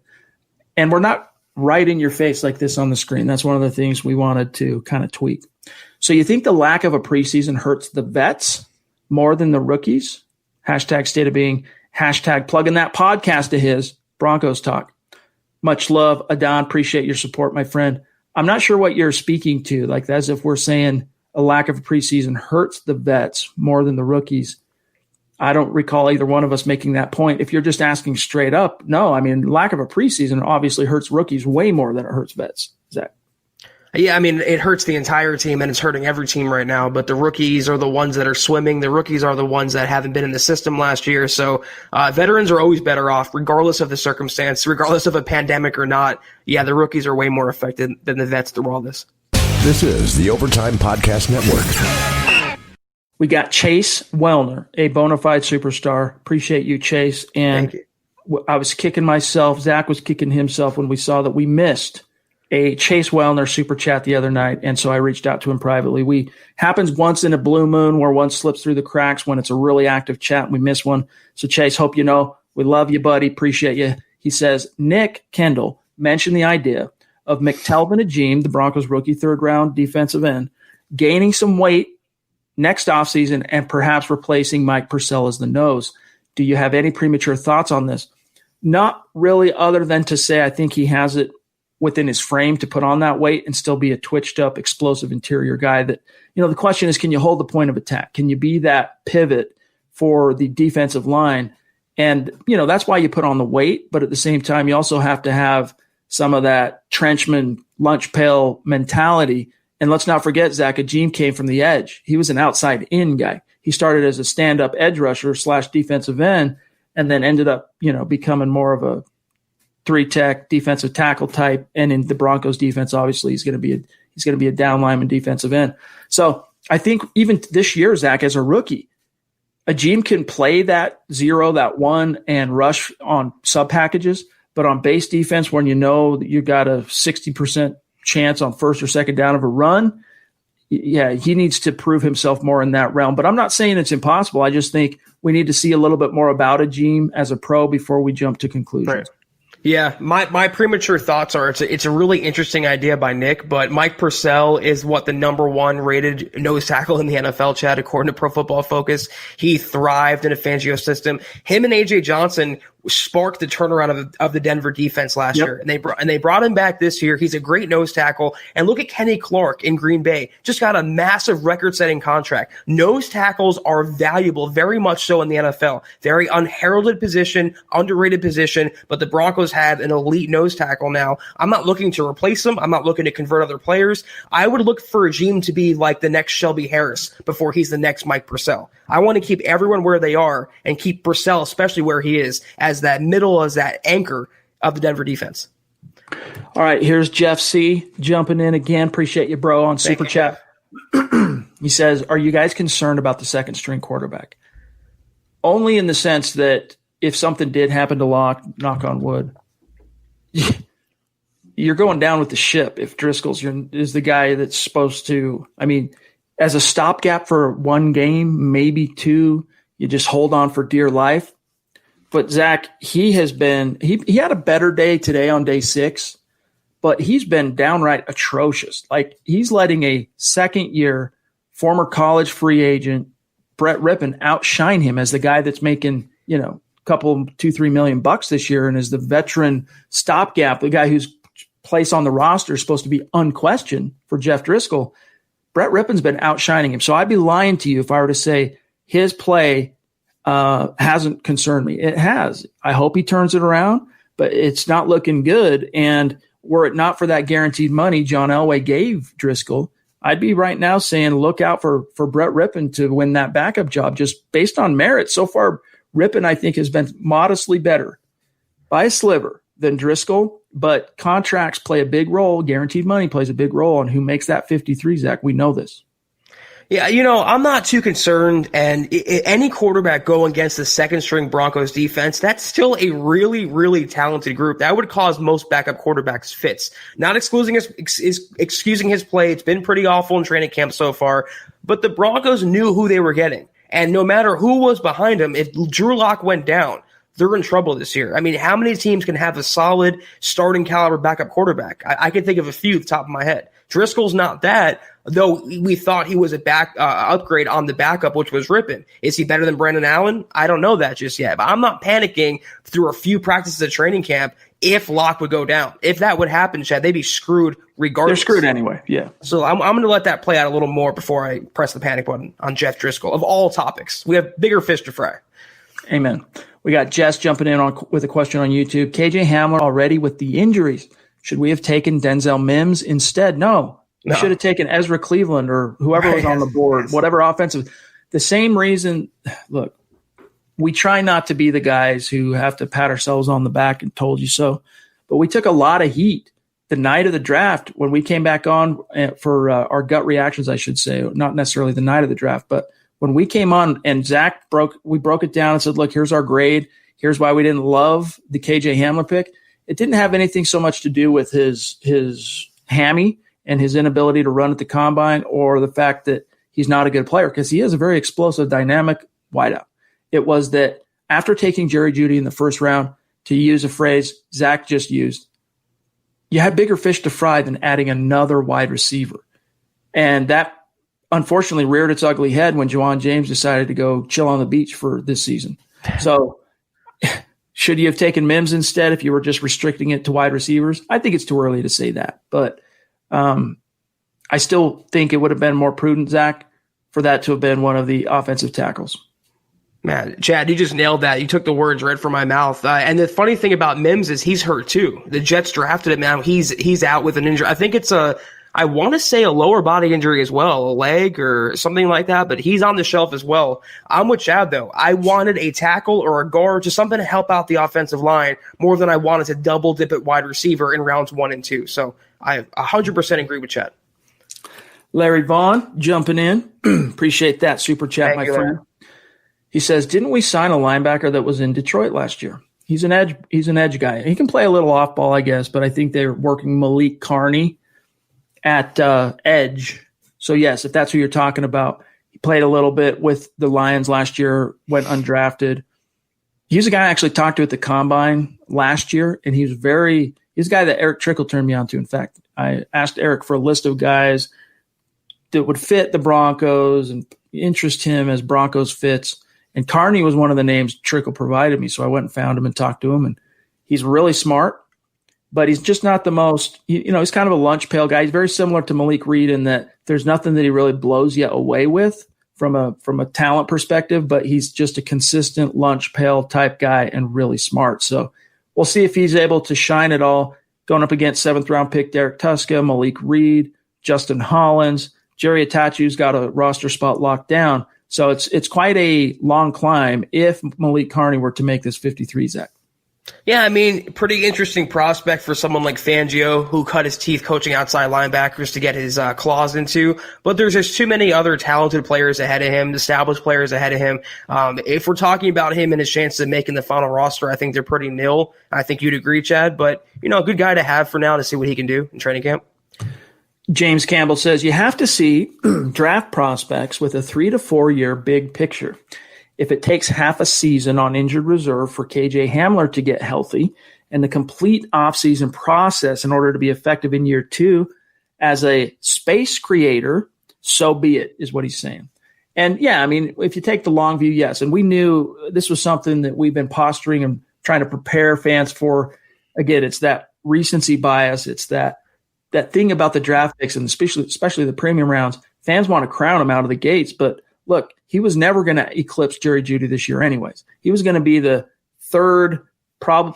And we're not right in your face like this on the screen. That's one of the things we wanted to kind of tweak. So you think the lack of a preseason hurts the vets more than the rookies? Hashtag state of being. Hashtag plugging that podcast to his Broncos Talk. Much love, Adon. Appreciate your support, my friend. I'm not sure what you're speaking to, like as if we're saying a lack of a preseason hurts the vets more than the rookies. I don't recall either one of us making that point. If you're just asking straight up, no, lack of a preseason obviously hurts rookies way more than it hurts vets. Zach. Yeah, I mean, it hurts the entire team, and it's hurting every team right now, but the rookies are the ones that are swimming. The rookies are the ones that haven't been in the system last year. So veterans are always better off, regardless of the circumstance, regardless of a pandemic or not. Yeah, the rookies are way more affected than the vets through all this. This is the Overtime Podcast Network. We got Chase Wellner, a bona fide superstar. Appreciate you, Chase. And Thank you. I was kicking myself. Zach was kicking himself when we saw that we missed a Chase Wellner super chat the other night, and so I reached out to him privately. Happens once in a blue moon where one slips through the cracks when it's a really active chat and we miss one. So Chase, hope you know we love you, buddy. Appreciate you. He says, Nick Kendall mentioned the idea of McTelvin Ajim, the Broncos rookie third-round defensive end, gaining some weight next offseason and perhaps replacing Mike Purcell as the nose. Do you have any premature thoughts on this? Not really, other than to say I think he has it within his frame to put on that weight and still be a twitched up, explosive interior guy that, the question is, can you hold the point of attack? Can you be that pivot for the defensive line? And, that's why you put on the weight. But at the same time, you also have to have some of that trenchman lunch pail mentality. And let's not forget, Zach Ajim came from the edge. He was an outside in guy. He started as a stand-up edge rusher / defensive end, and then ended up, becoming more of a three-tech defensive tackle type. And in the Broncos defense, obviously, he's going to be a down lineman defensive end. So I think even this year, Zach, as a rookie, Ajim can play that 0, that 1, and rush on sub packages. But on base defense, when that you got a 60% chance on first or second down of a run, yeah, he needs to prove himself more in that realm. But I'm not saying it's impossible. I just think we need to see a little bit more about Ajim as a pro before we jump to conclusions. Right. Yeah, my premature thoughts are it's a really interesting idea by Nick, but Mike Purcell is the number 1 rated nose tackle in the NFL, Chad, according to Pro Football Focus. He thrived in a Fangio system. Him and A.J. Johnson sparked the turnaround of the Denver defense last year, and they brought him back this year. He's a great nose tackle. And look at Kenny Clark in Green Bay, just got a massive record-setting contract. Nose tackles are valuable, very much so in the NFL. Very unheralded position, underrated position, but the Broncos have an elite nose tackle now. I'm not looking to replace him. I'm not looking to convert other players. I would look for Ajim to be like the next Shelby Harris before he's the next Mike Purcell. I want to keep everyone where they are and keep Purcell, especially where he is, as that anchor of the Denver defense. All right, here's Jeff C. jumping in again. Appreciate you, bro, on Super Chat. He says, are you guys concerned about the second string quarterback? Only in the sense that if something did happen to Locke, knock on wood, you're going down with the ship if Driscoll's is the guy that's supposed to, as a stopgap for one game, maybe two, you just hold on for dear life. But Zach, he had a better day today on day 6, but he's been downright atrocious. Like, he's letting a second-year former college free agent, Brett Rippon, outshine him as the guy that's making, couple, $2-3 million this year, and is the veteran stopgap, the guy whose place on the roster is supposed to be unquestioned for Jeff Driscoll. Brett Rippon's been outshining him. So I'd be lying to you if I were to say his play hasn't concerned me. It has. I hope he turns it around, but it's not looking good. And were it not for that guaranteed money John Elway gave Driscoll, I'd be right now saying look out for Brett Rippon to win that backup job just based on merit. So far, Rippon, I think, has been modestly better by a sliver than Driscoll, but contracts play a big role. Guaranteed money plays a big role on who makes that 53, Zach. We know this. Yeah, I'm not too concerned. And any quarterback going against the second-string Broncos defense, that's still a really, really talented group. That would cause most backup quarterbacks fits. Not excusing his play. It's been pretty awful in training camp so far. But the Broncos knew who they were getting. And no matter who was behind him, if Drew Lock went down, they're in trouble this year. How many teams can have a solid starting caliber backup quarterback? I can think of a few at the top of my head. Driscoll's not that, though we thought he was a upgrade on the backup, which was Rippon. Is he better than Brandon Allen? I don't know that just yet, but I'm not panicking through a few practices at training camp if Locke would go down. If that would happen, Chad, they'd be screwed regardless. They're screwed anyway, yeah. So I'm going to let that play out a little more before I press the panic button on Jeff Driscoll. Of all topics, we have bigger fish to fry. Amen. We got Jess jumping in with a question on YouTube. KJ Hamler already with the injuries. Should we have taken Denzel Mims instead? No. You should have taken Ezra Cleveland or whoever was on the board, whatever offensive. The same reason, look, we try not to be the guys who have to pat ourselves on the back and told you so, but we took a lot of heat the night of the draft when we came back on for our gut reactions, I should say, not necessarily the night of the draft, but when we came on and Zach we broke it down and said, look, here's our grade. Here's why we didn't love the KJ Hamler pick. It didn't have anything so much to do with his hammy and his inability to run at the combine or the fact that he's not a good player, because he is a very explosive, dynamic wideout. It was that after taking Jerry Jeudy in the first round, to use a phrase Zach just used, you had bigger fish to fry than adding another wide receiver. And that unfortunately reared its ugly head when Juwan James decided to go chill on the beach for this season. So should you have taken Mims instead if you were just restricting it to wide receivers? I think it's too early to say that. But I still think it would have been more prudent, Zach, for that to have been one of the offensive tackles. Man, Chad, you just nailed that. You took the words right from my mouth. And the funny thing about Mims is he's hurt too. The Jets drafted him now. He's out with an injury. I think it's I want to say a lower body injury as well, a leg or something like that, but he's on the shelf as well. I'm with Chad, though. I wanted a tackle or a guard, just something to help out the offensive line more than I wanted to double dip at wide receiver in rounds 1 and 2. So I 100% agree with Chad. Larry Vaughn jumping in. Appreciate that super chat, my friend. He says, didn't we sign a linebacker that was in Detroit last year? He's an edge guy. He can play a little off ball, I guess, but I think they're working Malik Carney at edge. So, yes, if that's who you're talking about, he played a little bit with the Lions last year, went undrafted. He's a guy I actually talked to at the Combine last year, and he's a guy that Eric Trickle turned me on to. In fact, I asked Eric for a list of guys that would fit the Broncos and interest him as Broncos fits. And Carney was one of the names Trickle provided me. So I went and found him and talked to him. And he's really smart, but he's just not the most, he's kind of a lunch pail guy. He's very similar to Malik Reed in that there's nothing that he really blows you away with from a talent perspective, but he's just a consistent lunch pail type guy and really smart. So we'll see if he's able to shine it all going up against 7th round pick Derek Tuska, Malik Reed, Justin Hollins. Jerry Atachu's got a roster spot locked down. So it's quite a long climb if Malik Carney were to make this 53, Zach. Yeah, I mean, pretty interesting prospect for someone like Fangio, who cut his teeth coaching outside linebackers to get his claws into. But there's just too many other talented players ahead of him, established players ahead of him. If we're talking about him and his chances of making the final roster, I think they're pretty nil. I think you'd agree, Chad. But, a good guy to have for now to see what he can do in training camp. James Campbell says, you have to see draft prospects with a 3 to 4 year big picture. If it takes half a season on injured reserve for KJ Hamler to get healthy and the complete offseason process in order to be effective in year 2 as a space creator, so be it, is what he's saying. And yeah, I mean, if you take the long view, yes. And we knew this was something that we've been posturing and trying to prepare fans for. Again, it's that recency bias. It's that thing about the draft picks and especially the premium rounds. Fans want to crown him out of the gates, but look, he was never going to eclipse Jerry Jeudy this year anyways. He was going to be the third or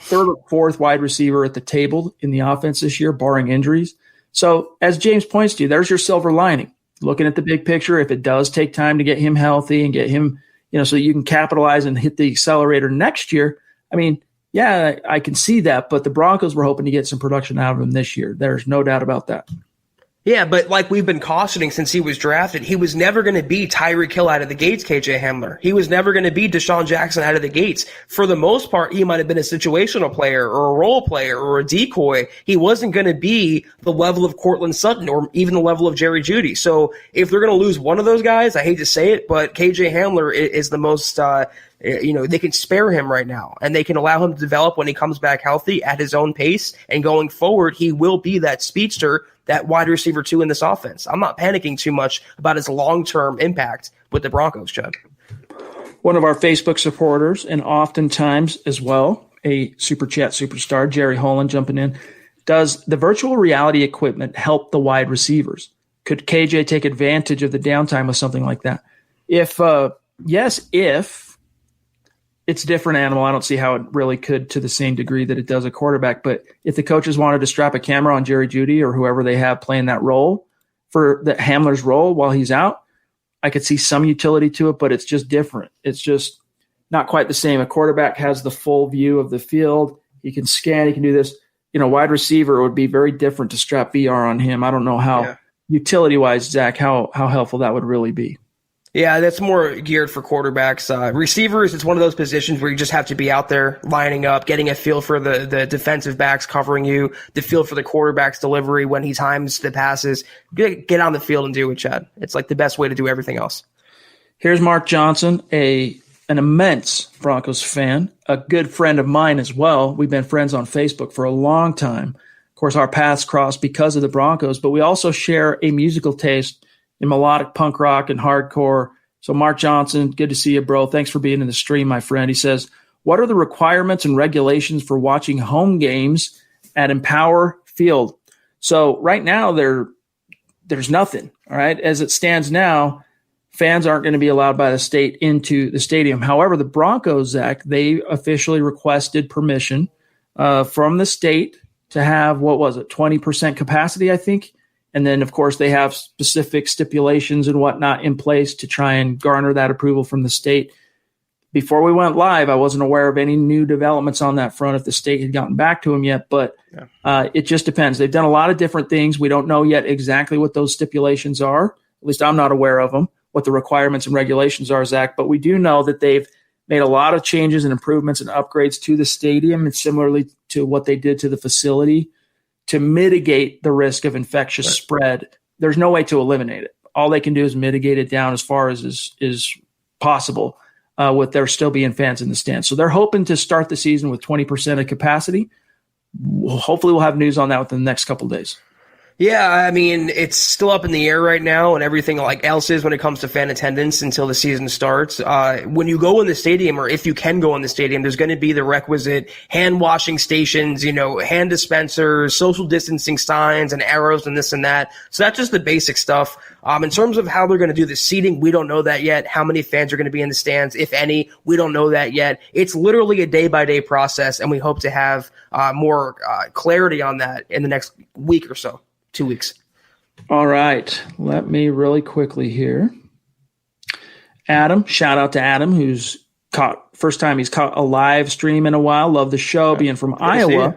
fourth wide receiver at the table in the offense this year, barring injuries. So as James points to, there's your silver lining. Looking at the big picture, if it does take time to get him healthy and get him, so you can capitalize and hit the accelerator next year, I mean, yeah, I can see that, but the Broncos were hoping to get some production out of him this year. There's no doubt about that. Yeah, but like we've been cautioning since he was drafted, he was never going to be Tyreek Hill out of the gates, KJ Hamler. He was never going to be Deshaun Jackson out of the gates. For the most part, he might have been a situational player or a role player or a decoy. He wasn't going to be the level of Cortland Sutton or even the level of Jerry Jeudy. So if they're going to lose one of those guys, I hate to say it, but KJ Hamler is the most they can spare him right now, and they can allow him to develop when he comes back healthy at his own pace. And going forward, he will be that speedster, that wide receiver 2 in this offense. I'm not panicking too much about his long-term impact with the Broncos, Chad. One of our Facebook supporters, and oftentimes as well, a Super Chat superstar, Jerry Holland jumping in. Does the virtual reality equipment help the wide receivers? Could KJ take advantage of the downtime with something like that? If it's a different animal. I don't see how it really could to the same degree that it does a quarterback. But if the coaches wanted to strap a camera on Jerry Jeudy or whoever they have playing that role for the Hamler's role while he's out. I could see some utility to it, but it's just different. It's just not quite the same. A quarterback has the full view of the field. He can scan. He can do this. Wide receiver would be very different to strap VR on him. I don't know how utility-wise, Zach, how helpful that would really be. Yeah, that's more geared for quarterbacks. Receivers, it's one of those positions where you just have to be out there lining up, getting a feel for the defensive backs covering you, the feel for the quarterback's delivery when he times the passes. Get on the field and do it, Chad. It's like the best way to do everything else. Here's Mark Johnson, an immense Broncos fan, a good friend of mine as well. We've been friends on Facebook for a long time. Of course, our paths crossed because of the Broncos, but we also share a musical taste in melodic punk rock and hardcore. So Mark Johnson, good to see you, bro. Thanks for being in the stream, my friend. He says, what are the requirements and regulations for watching home games at Empower Field? So right now there's nothing, all right? As it stands now, fans aren't going to be allowed by the state into the stadium. However, the Broncos, Zach, they officially requested permission from the state to have, 20% capacity, I think. And then, of course, they have specific stipulations and whatnot in place to try and garner that approval from the state. Before we went live, I wasn't aware of any new developments on that front if the state had gotten back to them yet, but it just depends. They've done a lot of different things. We don't know yet exactly what those stipulations are. At least I'm not aware of them, what the requirements and regulations are, Zach. But we do know that they've made a lot of changes and improvements and upgrades to the stadium, and similarly to what they did to the facility, to mitigate the risk of infectious spread. There's no way to eliminate it. All they can do is mitigate it down as far as is possible with there still being fans in the stands. So they're hoping to start the season with 20% of capacity. Hopefully we'll have news on that within the next couple of days. Yeah, I mean, it's still up in the air right now, and everything like else is when it comes to fan attendance until the season starts. When you go in the stadium, or if you can go in the stadium, there's going to be the requisite hand washing stations, hand dispensers, social distancing signs and arrows and this and that. So that's just the basic stuff. In terms of how they're going to do the seating, we don't know that yet. How many fans are going to be in the stands, if any, we don't know that yet. It's literally a day-by-day process, and we hope to have more clarity on that in the next week or so. 2 weeks. All right. Let me really quickly here. Adam, shout out to Adam, who's first time he's caught a live stream in a while. Love the show, being from Iowa.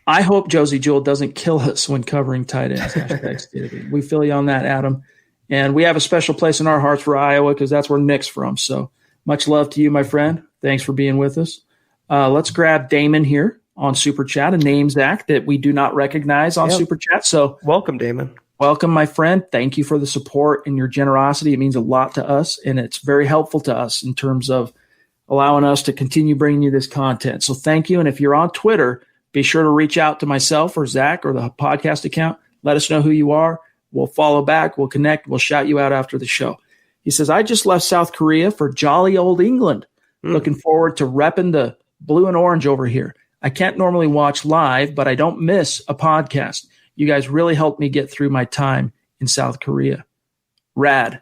I hope Josie Jewell doesn't kill us when covering tight ends. We feel you on that, Adam. And we have a special place in our hearts for Iowa because that's where Nick's from. So much love to you, my friend. Thanks for being with us. Let's grab Damon here on Super Chat, a name, Zach, that we do not recognize on Super Chat. So welcome, Damon. Welcome, my friend. Thank you for the support and your generosity. It means a lot to us, and it's very helpful to us in terms of allowing us to continue bringing you this content. So thank you. And if you're on Twitter, be sure to reach out to myself or Zach or the podcast account. Let us know who you are. We'll follow back. We'll connect. We'll shout you out after the show. He says, I just left South Korea for jolly old England. Looking forward to repping the blue and orange over here. I can't normally watch live, but I don't miss a podcast. You guys really helped me get through my time in South Korea. Rad.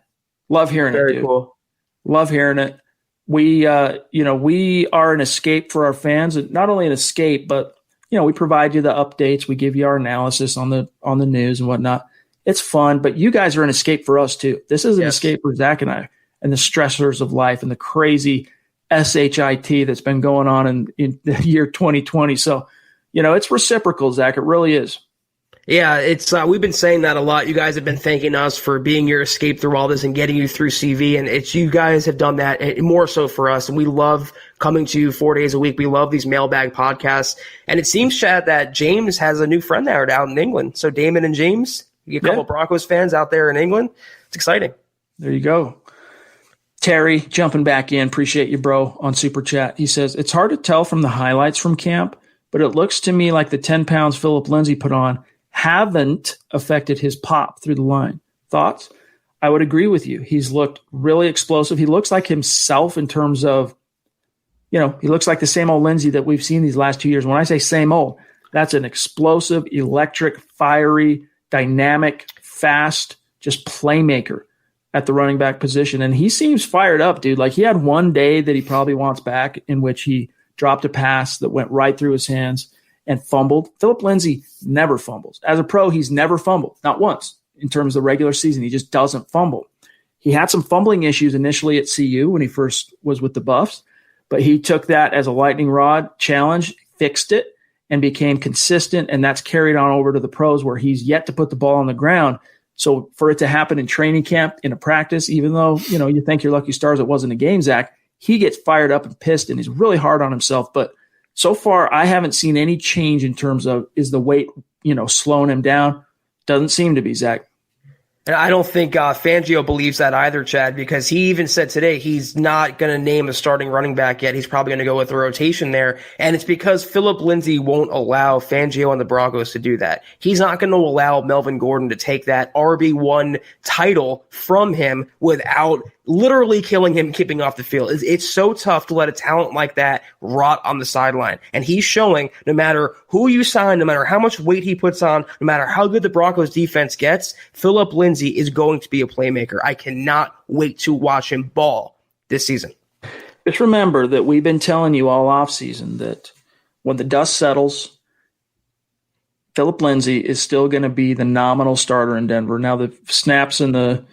Love hearing it, dude. Very cool. Love hearing it. We are an escape for our fans. Not only an escape, but, we provide you the updates. We give you our analysis on the news and whatnot. It's fun, but you guys are an escape for us too. This is an escape for Zach and I and the stressors of life and the crazy SHIT that's been going on in the year 2020. So, it's reciprocal, Zach. It really is. Yeah, it's we've been saying that a lot. You guys have been thanking us for being your escape through all this and getting you through CV, and it's you guys have done that and more so for us, and we love coming to you 4 days a week. We love these mailbag podcasts, and it seems, Chad, that James has a new friend there out in England. So Damon and James, you get a couple Broncos fans out there in England. It's exciting. There you go. Terry, jumping back in, appreciate you, bro, on Super Chat. He says, it's hard to tell from the highlights from camp, but it looks to me like the 10 pounds Philip Lindsay put on haven't affected his pop through the line. Thoughts? I would agree with you. He's looked really explosive. He looks like himself in terms of, he looks like the same old Lindsay that we've seen these last 2 years. When I say same old, that's an explosive, electric, fiery, dynamic, fast, just playmaker at the running back position. And he seems fired up, dude. Like he had one day that he probably wants back in which he dropped a pass that went right through his hands and fumbled. Philip Lindsay never fumbles. As a pro, he's never fumbled. Not once. in terms of the regular season. He just doesn't fumble. He had some fumbling issues initially at CU when he first was with the Buffs, but he took that as a lightning rod challenge, fixed it, and became consistent, and that's carried on over to the pros where he's yet to put the ball on the ground. So for it to happen in training camp, in a practice, even though, you think you're lucky stars it wasn't a game, Zach, he gets fired up and pissed, and he's really hard on himself. But so far, I haven't seen any change in terms of, is the weight, slowing him down? Doesn't seem to be, Zach. And I don't think Fangio believes that either, Chad, because he even said today he's not going to name a starting running back yet. He's probably going to go with a rotation there. And it's because Philip Lindsay won't allow Fangio and the Broncos to do that. He's not going to allow Melvin Gordon to take that RB1 title from him without literally killing him, keeping off the field. It's so tough to let a talent like that rot on the sideline. And he's showing no matter who you sign, no matter how much weight he puts on, no matter how good the Broncos defense gets, Philip Lindsay is going to be a playmaker. I cannot wait to watch him ball this season. Just remember that we've been telling you all offseason that when the dust settles, Philip Lindsay is still going to be the nominal starter in Denver. Now the snaps and the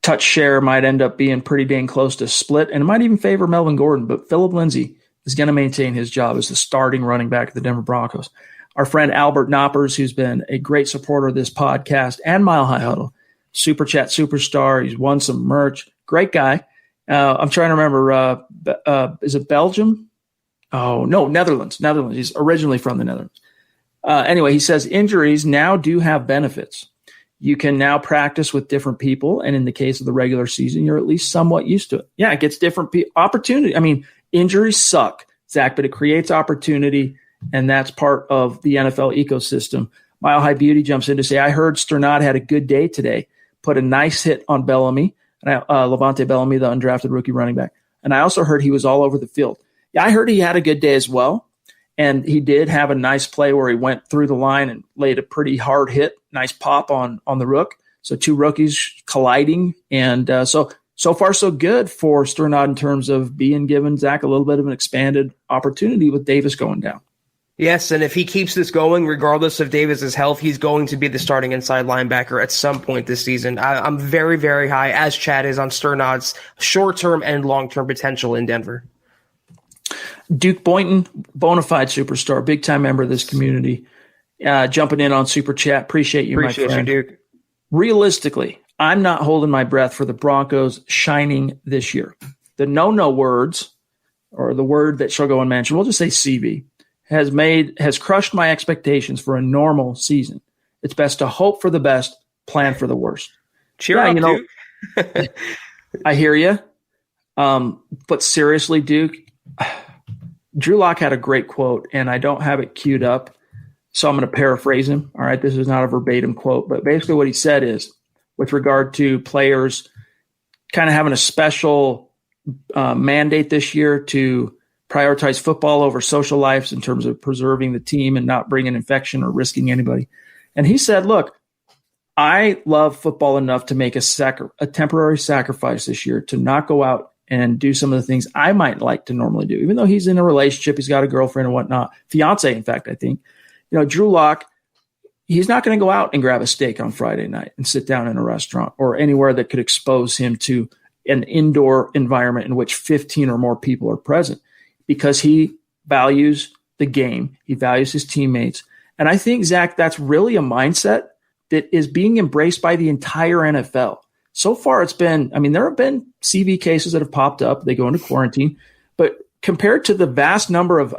touch share might end up being pretty dang close to split, and it might even favor Melvin Gordon, but Philip Lindsay is going to maintain his job as the starting running back of the Denver Broncos. Our friend Albert Knoppers, who's been a great supporter of this podcast and Mile High Huddle, Super Chat superstar. He's won some merch. Great guy. I'm trying to remember, is it Belgium? Oh, no, Netherlands. He's originally from the Netherlands. Anyway, he says injuries now do have benefits. You can now practice with different people, and in the case of the regular season, you're at least somewhat used to it. Yeah, it gets different opportunity. I mean, injuries suck, Zach, but it creates opportunity, and that's part of the NFL ecosystem. Mile High Beauty jumps in to say, I heard Sternad had a good day today, put a nice hit on Bellamy, Levante Bellamy, the undrafted rookie running back. And I also heard he was all over the field. Yeah, I heard he had a good day as well. And he did have a nice play where he went through the line and laid a pretty hard hit, nice pop on the rook. So two rookies colliding. And so far so good for Sternad in terms of being given, Zach, a little bit of an expanded opportunity with Davis going down. Yes, and if he keeps this going, regardless of Davis's health, he's going to be the starting inside linebacker at some point this season. I'm very, very high, as Chad is, on Sternad's short-term and long-term potential in Denver. Duke Boynton, bona fide superstar, big-time member of this community, jumping in on Super Chat. Appreciate you, my friend. You, Duke. Realistically, I'm not holding my breath for the Broncos shining this year. The no-no words, or the word that shall go unmentioned, we'll just say CV, has crushed my expectations for a normal season. It's best to hope for the best, plan for the worst. Cheer up, Duke. I hear you. But seriously, Duke, Drew Lock had a great quote, and I don't have it queued up, so I'm going to paraphrase him. All right, this is not a verbatim quote, but basically what he said is, with regard to players kind of having a special mandate this year to prioritize football over social lives in terms of preserving the team and not bringing infection or risking anybody. And he said, look, I love football enough to make a temporary sacrifice this year to not go out and do some of the things I might like to normally do. Even though he's in a relationship, he's got a girlfriend and whatnot, fiance, in fact, I think. Drew Lock, he's not going to go out and grab a steak on Friday night and sit down in a restaurant or anywhere that could expose him to an indoor environment in which 15 or more people are present, because he values the game. He values his teammates. And I think, Zach, that's really a mindset that is being embraced by the entire NFL. So far, it's been, there have been CV cases that have popped up. They go into quarantine. But compared to the vast number of,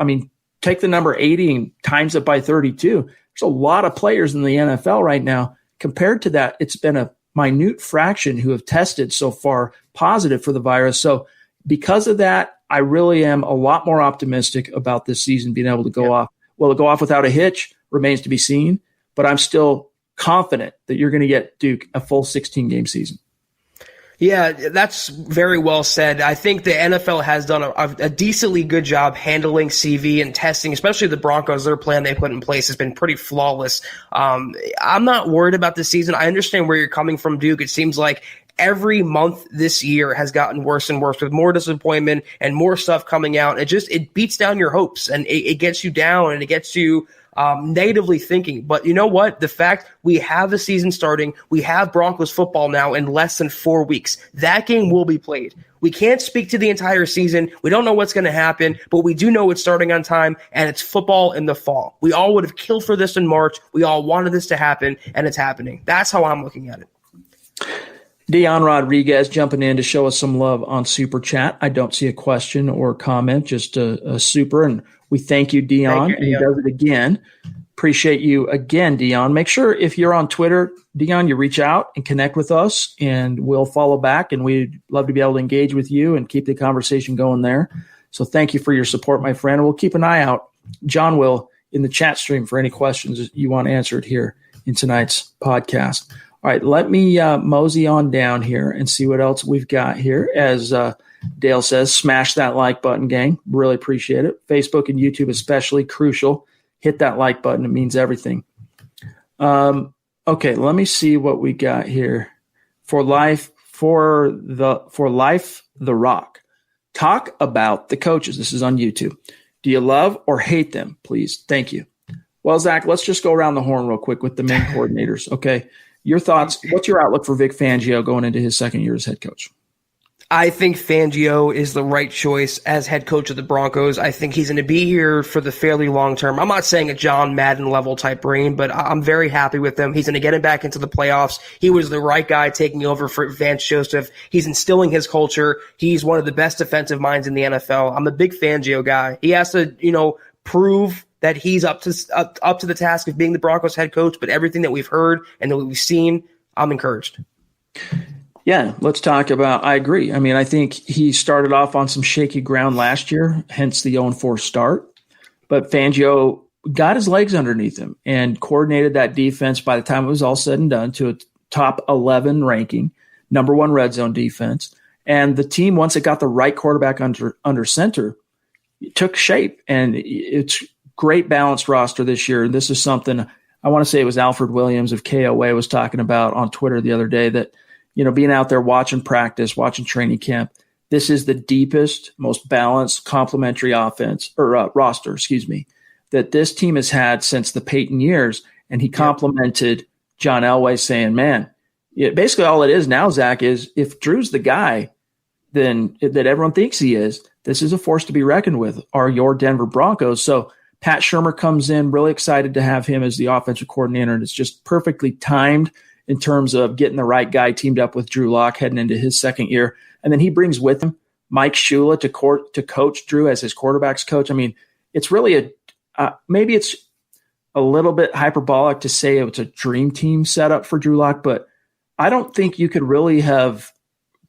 take the number 80 and times it by 32. There's a lot of players in the NFL right now. Compared to that, it's been a minute fraction who have tested so far positive for the virus. So because of that, I really am a lot more optimistic about this season being able to go off. Will it go off without a hitch? Remains to be seen. But I'm still confident that you're going to get Duke a full 16-game season. Yeah, that's very well said. I think the NFL has done a decently good job handling CV and testing, especially the Broncos. Their plan they put in place has been pretty flawless. I'm not worried about the season. I understand where you're coming from, Duke. It seems like every month this year has gotten worse and worse, with more disappointment and more stuff coming out. It beats down your hopes, and it gets you down, and it gets you negatively thinking. But you know what? The fact we have the season starting, we have Broncos football now in less than 4 weeks. That game will be played. We can't speak to the entire season. We don't know what's going to happen, but we do know it's starting on time, and it's football in the fall. We all would have killed for this in March. We all wanted this to happen, and it's happening. That's how I'm looking at it. Dion Rodriguez jumping in to show us some love on Super Chat. I don't see a question or comment, just a super, and we thank you, Dion. Thank you, Dion. And he does it again. Appreciate you again, Dion. Make sure if you're on Twitter, Dion, you reach out and connect with us, and we'll follow back, and we'd love to be able to engage with you and keep the conversation going there. So thank you for your support, my friend. We'll keep an eye out, John will, in the chat stream for any questions you want answered here in tonight's podcast. All right, let me mosey on down here and see what else we've got here. As Dale says, smash that like button, gang. Really appreciate it. Facebook and YouTube especially crucial. Hit that like button. It means everything. Okay, let me see what we got here. For life, the Rock. Talk about the coaches. This is on YouTube. Do you love or hate them, please? Thank you. Well, Zach, let's just go around the horn real quick with the main coordinators, okay? Your thoughts, what's your outlook for Vic Fangio going into his second year as head coach? I think Fangio is the right choice as head coach of the Broncos. I think he's going to be here for the fairly long term. I'm not saying a John Madden level type reign, but I'm very happy with him. He's going to get him back into the playoffs. He was the right guy taking over for Vance Joseph. He's instilling his culture. He's one of the best defensive minds in the NFL. I'm a big Fangio guy. He has to, prove that he's up to the task of being the Broncos head coach, but everything that we've heard and that we've seen, I'm encouraged. Yeah, let's talk about – I agree. I mean, I think he started off on some shaky ground last year, hence the 0-4 start. But Fangio got his legs underneath him and coordinated that defense by the time it was all said and done to a top 11 ranking, number one red zone defense. And the team, once it got the right quarterback under center, it took shape. And it's great balanced roster this year. This is something I want to say it was Alfred Williams of KOA was talking about on Twitter the other day that – being out there watching practice, watching training camp, this is the deepest, most balanced, complementary roster, that this team has had since the Peyton years. And he complimented John Elway saying, man, basically all it is now, Zach, is if Drew's the guy then that everyone thinks he is, this is a force to be reckoned with, are your Denver Broncos. So Pat Shurmur comes in, really excited to have him as the offensive coordinator, and it's just perfectly timed in terms of getting the right guy teamed up with Drew Lock heading into his second year. And then he brings with him Mike Shula to coach Drew as his quarterback's coach. I mean, it's really maybe it's a little bit hyperbolic to say it's a dream team setup for Drew Lock, but I don't think you could really have,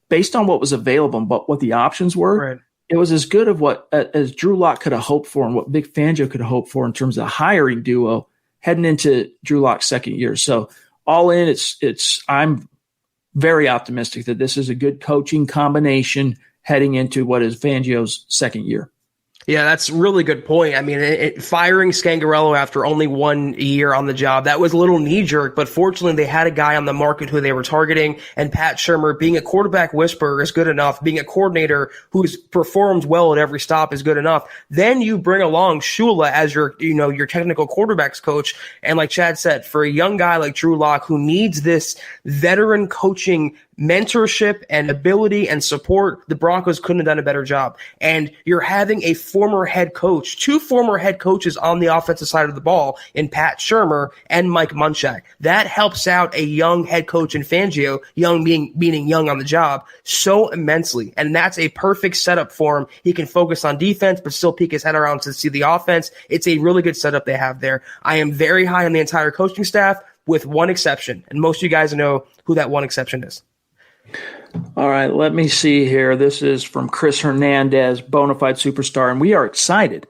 based on what was available and what the options were, right. It was as good of as Drew Lock could have hoped for and what Vic Fangio could have hoped for in terms of hiring duo heading into Drew Lock's second year. So all in, I'm very optimistic that this is a good coaching combination heading into what is Fangio's second year. Yeah, that's a really good point. I mean, firing Scangarello after only 1 year on the job, that was a little knee-jerk, but fortunately they had a guy on the market who they were targeting, and Pat Shurmur, being a quarterback whisperer is good enough. Being a coordinator who's performed well at every stop is good enough. Then you bring along Shula as your technical quarterbacks coach, and like Chad said, for a young guy like Drew Lock who needs this veteran coaching mentorship and ability and support, the Broncos couldn't have done a better job. And you're having a former head coach, two former head coaches on the offensive side of the ball in Pat Shurmur and Mike Munchak. That helps out a young head coach in Fangio, young meaning young on the job, so immensely. And that's a perfect setup for him. He can focus on defense, but still peek his head around to see the offense. It's a really good setup they have there. I am very high on the entire coaching staff with one exception. And most of you guys know who that one exception is. All right, let me see here. This is from Chris Hernandez, bona fide superstar, and we are excited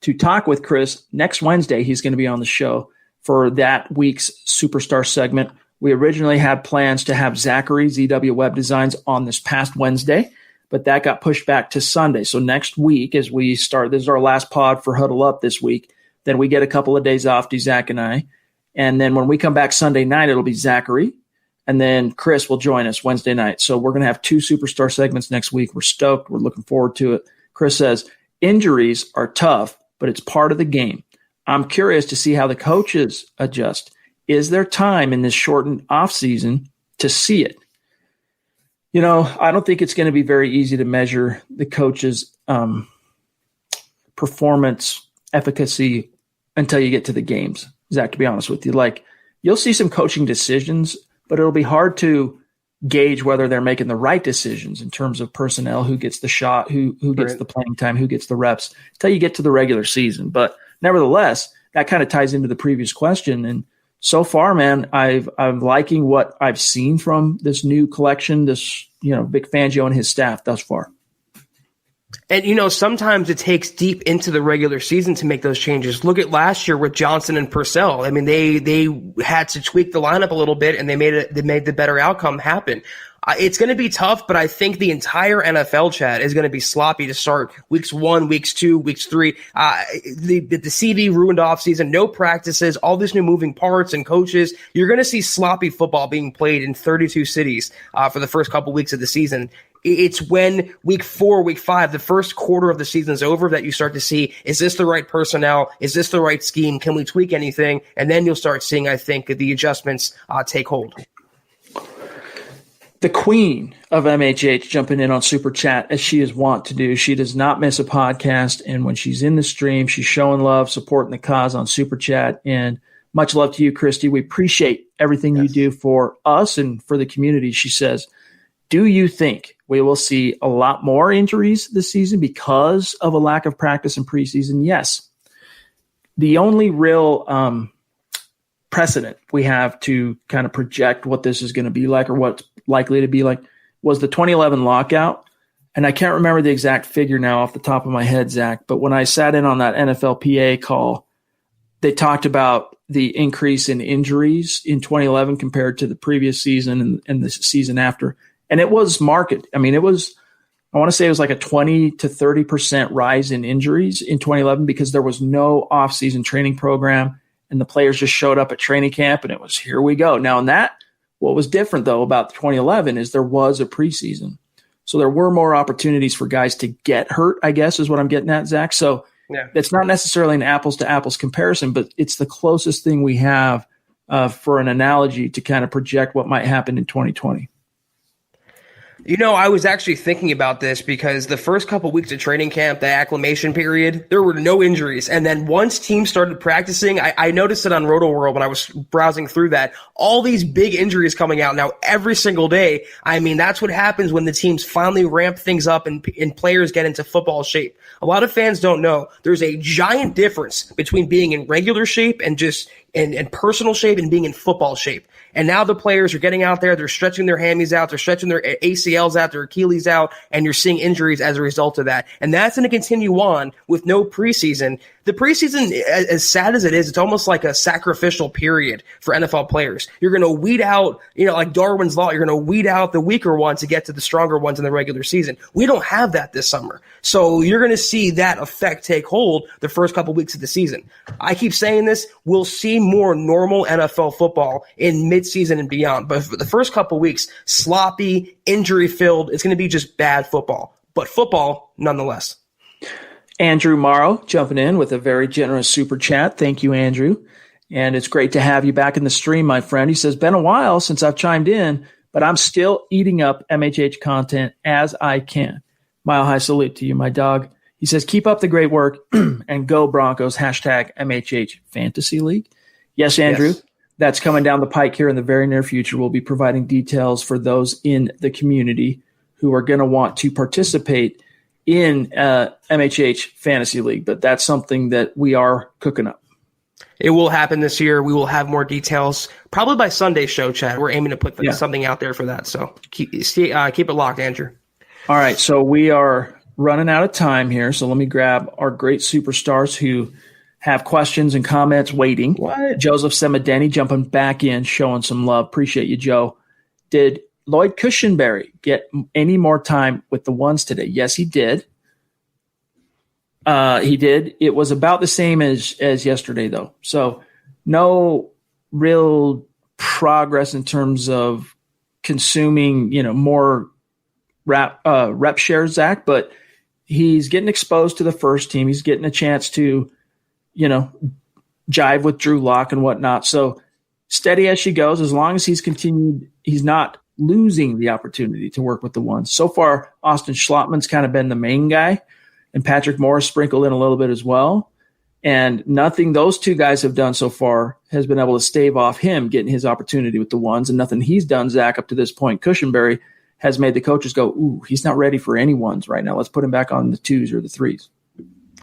to talk with Chris next Wednesday. He's going to be on the show for that week's superstar segment. We originally had plans to have Zachary, ZW Web Designs, on this past Wednesday, but that got pushed back to Sunday. So next week, as we start, this is our last pod for Huddle Up this week. Then we get a couple of days off, Zach and I. And then when we come back Sunday night, it'll be Zachary. And then Chris will join us Wednesday night. So we're going to have 2 superstar segments next week. We're stoked. We're looking forward to it. Chris says, injuries are tough, but it's part of the game. I'm curious to see how the coaches adjust. Is there time in this shortened offseason to see it? I don't think it's going to be very easy to measure the coaches' performance efficacy until you get to the games, Zach, to be honest with you. Like, you'll see some coaching decisions, but it'll be hard to gauge whether they're making the right decisions in terms of personnel, who gets the shot, who gets the playing time, who gets the reps, until you get to the regular season. But nevertheless, that kind of ties into the previous question. And so far, man, I'm liking what I've seen from this new collection, this, Vic Fangio and his staff thus far. And, sometimes it takes deep into the regular season to make those changes. Look at last year with Johnson and Purcell. I mean, they had to tweak the lineup a little bit, and they made the better outcome happen. It's going to be tough, but I think the entire NFL, Chad, is going to be sloppy to start weeks 1, weeks 2, weeks 3. The CV ruined offseason, no practices, all these new moving parts and coaches. You're going to see sloppy football being played in 32 cities for the first couple weeks of the season. It's when week 4, week 5, the first quarter of the season is over, that you start to see, is this the right personnel? Is this the right scheme? Can we tweak anything? And then you'll start seeing, I think, the adjustments take hold. The queen of MHH jumping in on Super Chat, as she is wont to do. She does not miss a podcast, and when she's in the stream, she's showing love, supporting the cause on Super Chat. And much love to you, Christy. We appreciate everything you do for us and for the community. She says, do you think we will see a lot more injuries this season because of a lack of practice in preseason? Yes. The only real precedent we have to kind of project what this is going to be like, or what's likely to be like, was the 2011 lockout. And I can't remember the exact figure now off the top of my head, Zach, but when I sat in on that NFLPA call, they talked about the increase in injuries in 2011 compared to the previous season and the season after. And it was marked. I mean, I want to say it was like a 20 to 30% rise in injuries in 2011 because there was no off-season training program, and the players just showed up at training camp, and it was, here we go. Now, what was different, though, about 2011 is there was a preseason. So there were more opportunities for guys to get hurt, I guess, is what I'm getting at, Zach. So it's not necessarily an apples-to-apples comparison, but it's the closest thing we have for an analogy to kind of project what might happen in 2020. I was actually thinking about this because the first couple weeks of training camp, the acclimation period, there were no injuries. And then once teams started practicing, I noticed it on RotoWorld when I was browsing through that, all these big injuries coming out now every single day. I mean, that's what happens when the teams finally ramp things up and players get into football shape. A lot of fans don't know there's a giant difference between being in regular shape and just in personal shape and being in football shape. And now the players are getting out there, they're stretching their hammies out, they're stretching their ACLs out, their Achilles out, and you're seeing injuries as a result of that. And that's going to continue on with no preseason. The preseason, as sad as it is, it's almost like a sacrificial period for NFL players. You're going to weed out, like Darwin's Law, you're going to weed out the weaker ones to get to the stronger ones in the regular season. We don't have that this summer. So you're going to see that effect take hold the first couple weeks of the season. I keep saying this, we'll see more normal NFL football in midseason and beyond. But for the first couple weeks, sloppy, injury-filled, it's going to be just bad football. But football, nonetheless. Andrew Morrow jumping in with a very generous super chat. Thank you, Andrew. And it's great to have you back in the stream, my friend. He says, been a while since I've chimed in, but I'm still eating up MHH content as I can. Mile high salute to you, my dog. He says, keep up the great work and go Broncos, #MHH Fantasy League. Yes, Andrew, yes. That's coming down the pike here in the very near future. We'll be providing details for those in the community who are going to want to participate in MHH Fantasy League, but that's something that we are cooking up. It will happen this year. We will have more details probably by Sunday's show, Chad. We're aiming to put something out there for that. So keep it locked, Andrew. All right. So we are running out of time here. So let me grab our great superstars who have questions and comments waiting. What? Joseph Semedeni jumping back in, showing some love. Appreciate you, Joe. Did Lloyd Cushenberry get any more time with the ones today? Yes, he did. He did. It was about the same as yesterday, though. So no real progress in terms of consuming, more rep shares, Zach. But he's getting exposed to the first team. He's getting a chance to, jive with Drew Lock and whatnot. So steady as she goes, as long as he's not losing the opportunity to work with the ones. So far, Austin Schlottman's kind of been the main guy, and Patrick Morris sprinkled in a little bit as well. And nothing those two guys have done so far has been able to stave off him getting his opportunity with the ones, and nothing he's done, Zach, up to this point, Cushenberry, has made the coaches go, ooh, he's not ready for any ones right now. Let's put him back on the twos or the threes.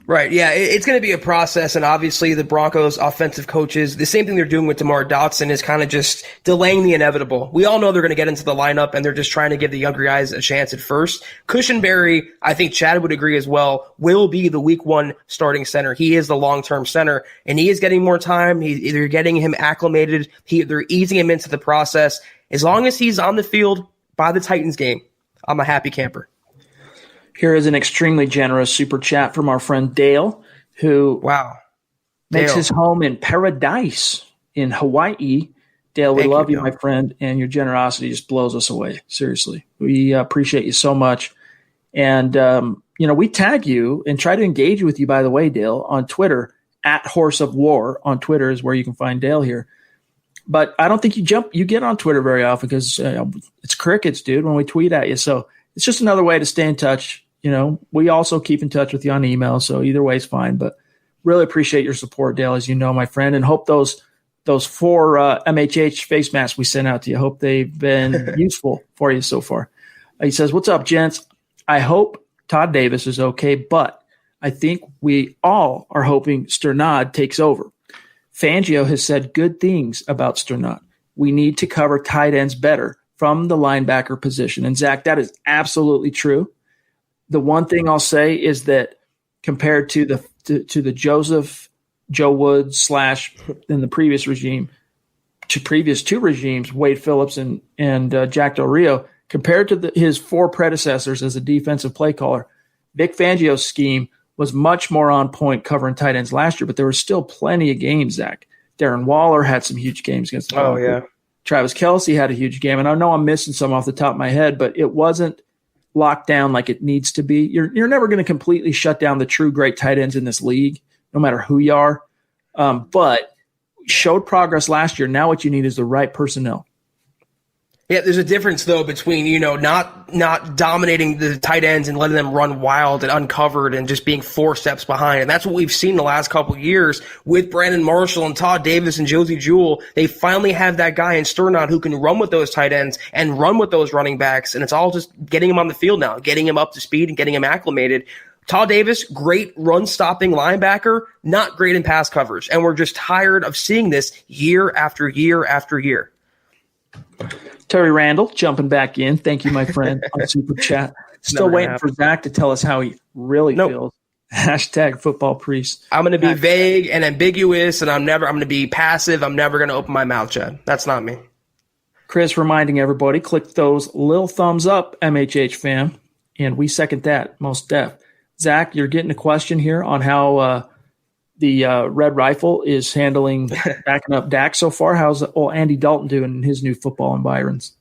Right, yeah, it's going to be a process, and obviously the Broncos offensive coaches, the same thing they're doing with DeMar Dotson is kind of just delaying the inevitable. We all know they're going to get into the lineup, and they're just trying to give the younger guys a chance at first. Cushenberry, I think Chad would agree as well, will be the week one starting center. He is the long-term center, and he is getting more time. They're getting him acclimated. They're easing him into the process. As long as he's on the field by the Titans game, I'm a happy camper. Here is an extremely generous super chat from our friend Dale, who makes his home in Paradise in Hawaii. Dale, we love you, my friend, and your generosity just blows us away. Seriously. We appreciate you so much. And, we tag you and try to engage with you, by the way, Dale, on Twitter, at Horse of War. On Twitter is where you can find Dale here. But I don't think you get on Twitter very often because it's crickets, dude, when we tweet at you. So it's just another way to stay in touch. We also keep in touch with you on email, so either way is fine. But really appreciate your support, Dale, as you know, my friend, and hope those 4 MHH face masks we sent out to you, hope they've been useful for you so far. He says, what's up, gents? I hope Todd Davis is okay, but I think we all are hoping Sternad takes over. Fangio has said good things about Sternad. We need to cover tight ends better from the linebacker position. And, Zach, that is absolutely true. The one thing I'll say is that compared to the Joe Woods / in the previous regime, to previous 2 regimes, Wade Phillips and Jack Del Rio, compared to his 4 predecessors as a defensive play caller, Vic Fangio's scheme was much more on point covering tight ends last year, but there were still plenty of games, Zach. Darren Waller had some huge games against the Broncos. Oh, yeah. Travis Kelce had a huge game, and I know I'm missing some off the top of my head, but it wasn't locked down like it needs to be. You're never going to completely shut down the true great tight ends in this league, no matter who you are. But showed progress last year. Now what you need is the right personnel. Yeah, there's a difference, though, between, not dominating the tight ends and letting them run wild and uncovered and just being 4 steps behind. And that's what we've seen the last couple of years with Brandon Marshall and Todd Davis and Josie Jewell. They finally have that guy in Sternad who can run with those tight ends and run with those running backs. And it's all just getting him on the field now, getting him up to speed and getting him acclimated. Todd Davis, great run-stopping linebacker, not great in pass coverage. And we're just tired of seeing this year after year after year. Terry Randall jumping back in. Thank you, my friend, on Super Chat. Still waiting for Zach to tell us how he really feels. Hashtag football priest. I'm going to be vague and ambiguous, and I'm going to be passive. I'm never going to open my mouth, Chad. That's not me. Chris reminding everybody, click those little thumbs up, MHH fam, and we second that, most def. Zach, you're getting a question here on how the Red Rifle is handling backing up Dak so far. How's old Andy Dalton doing in his new football environs?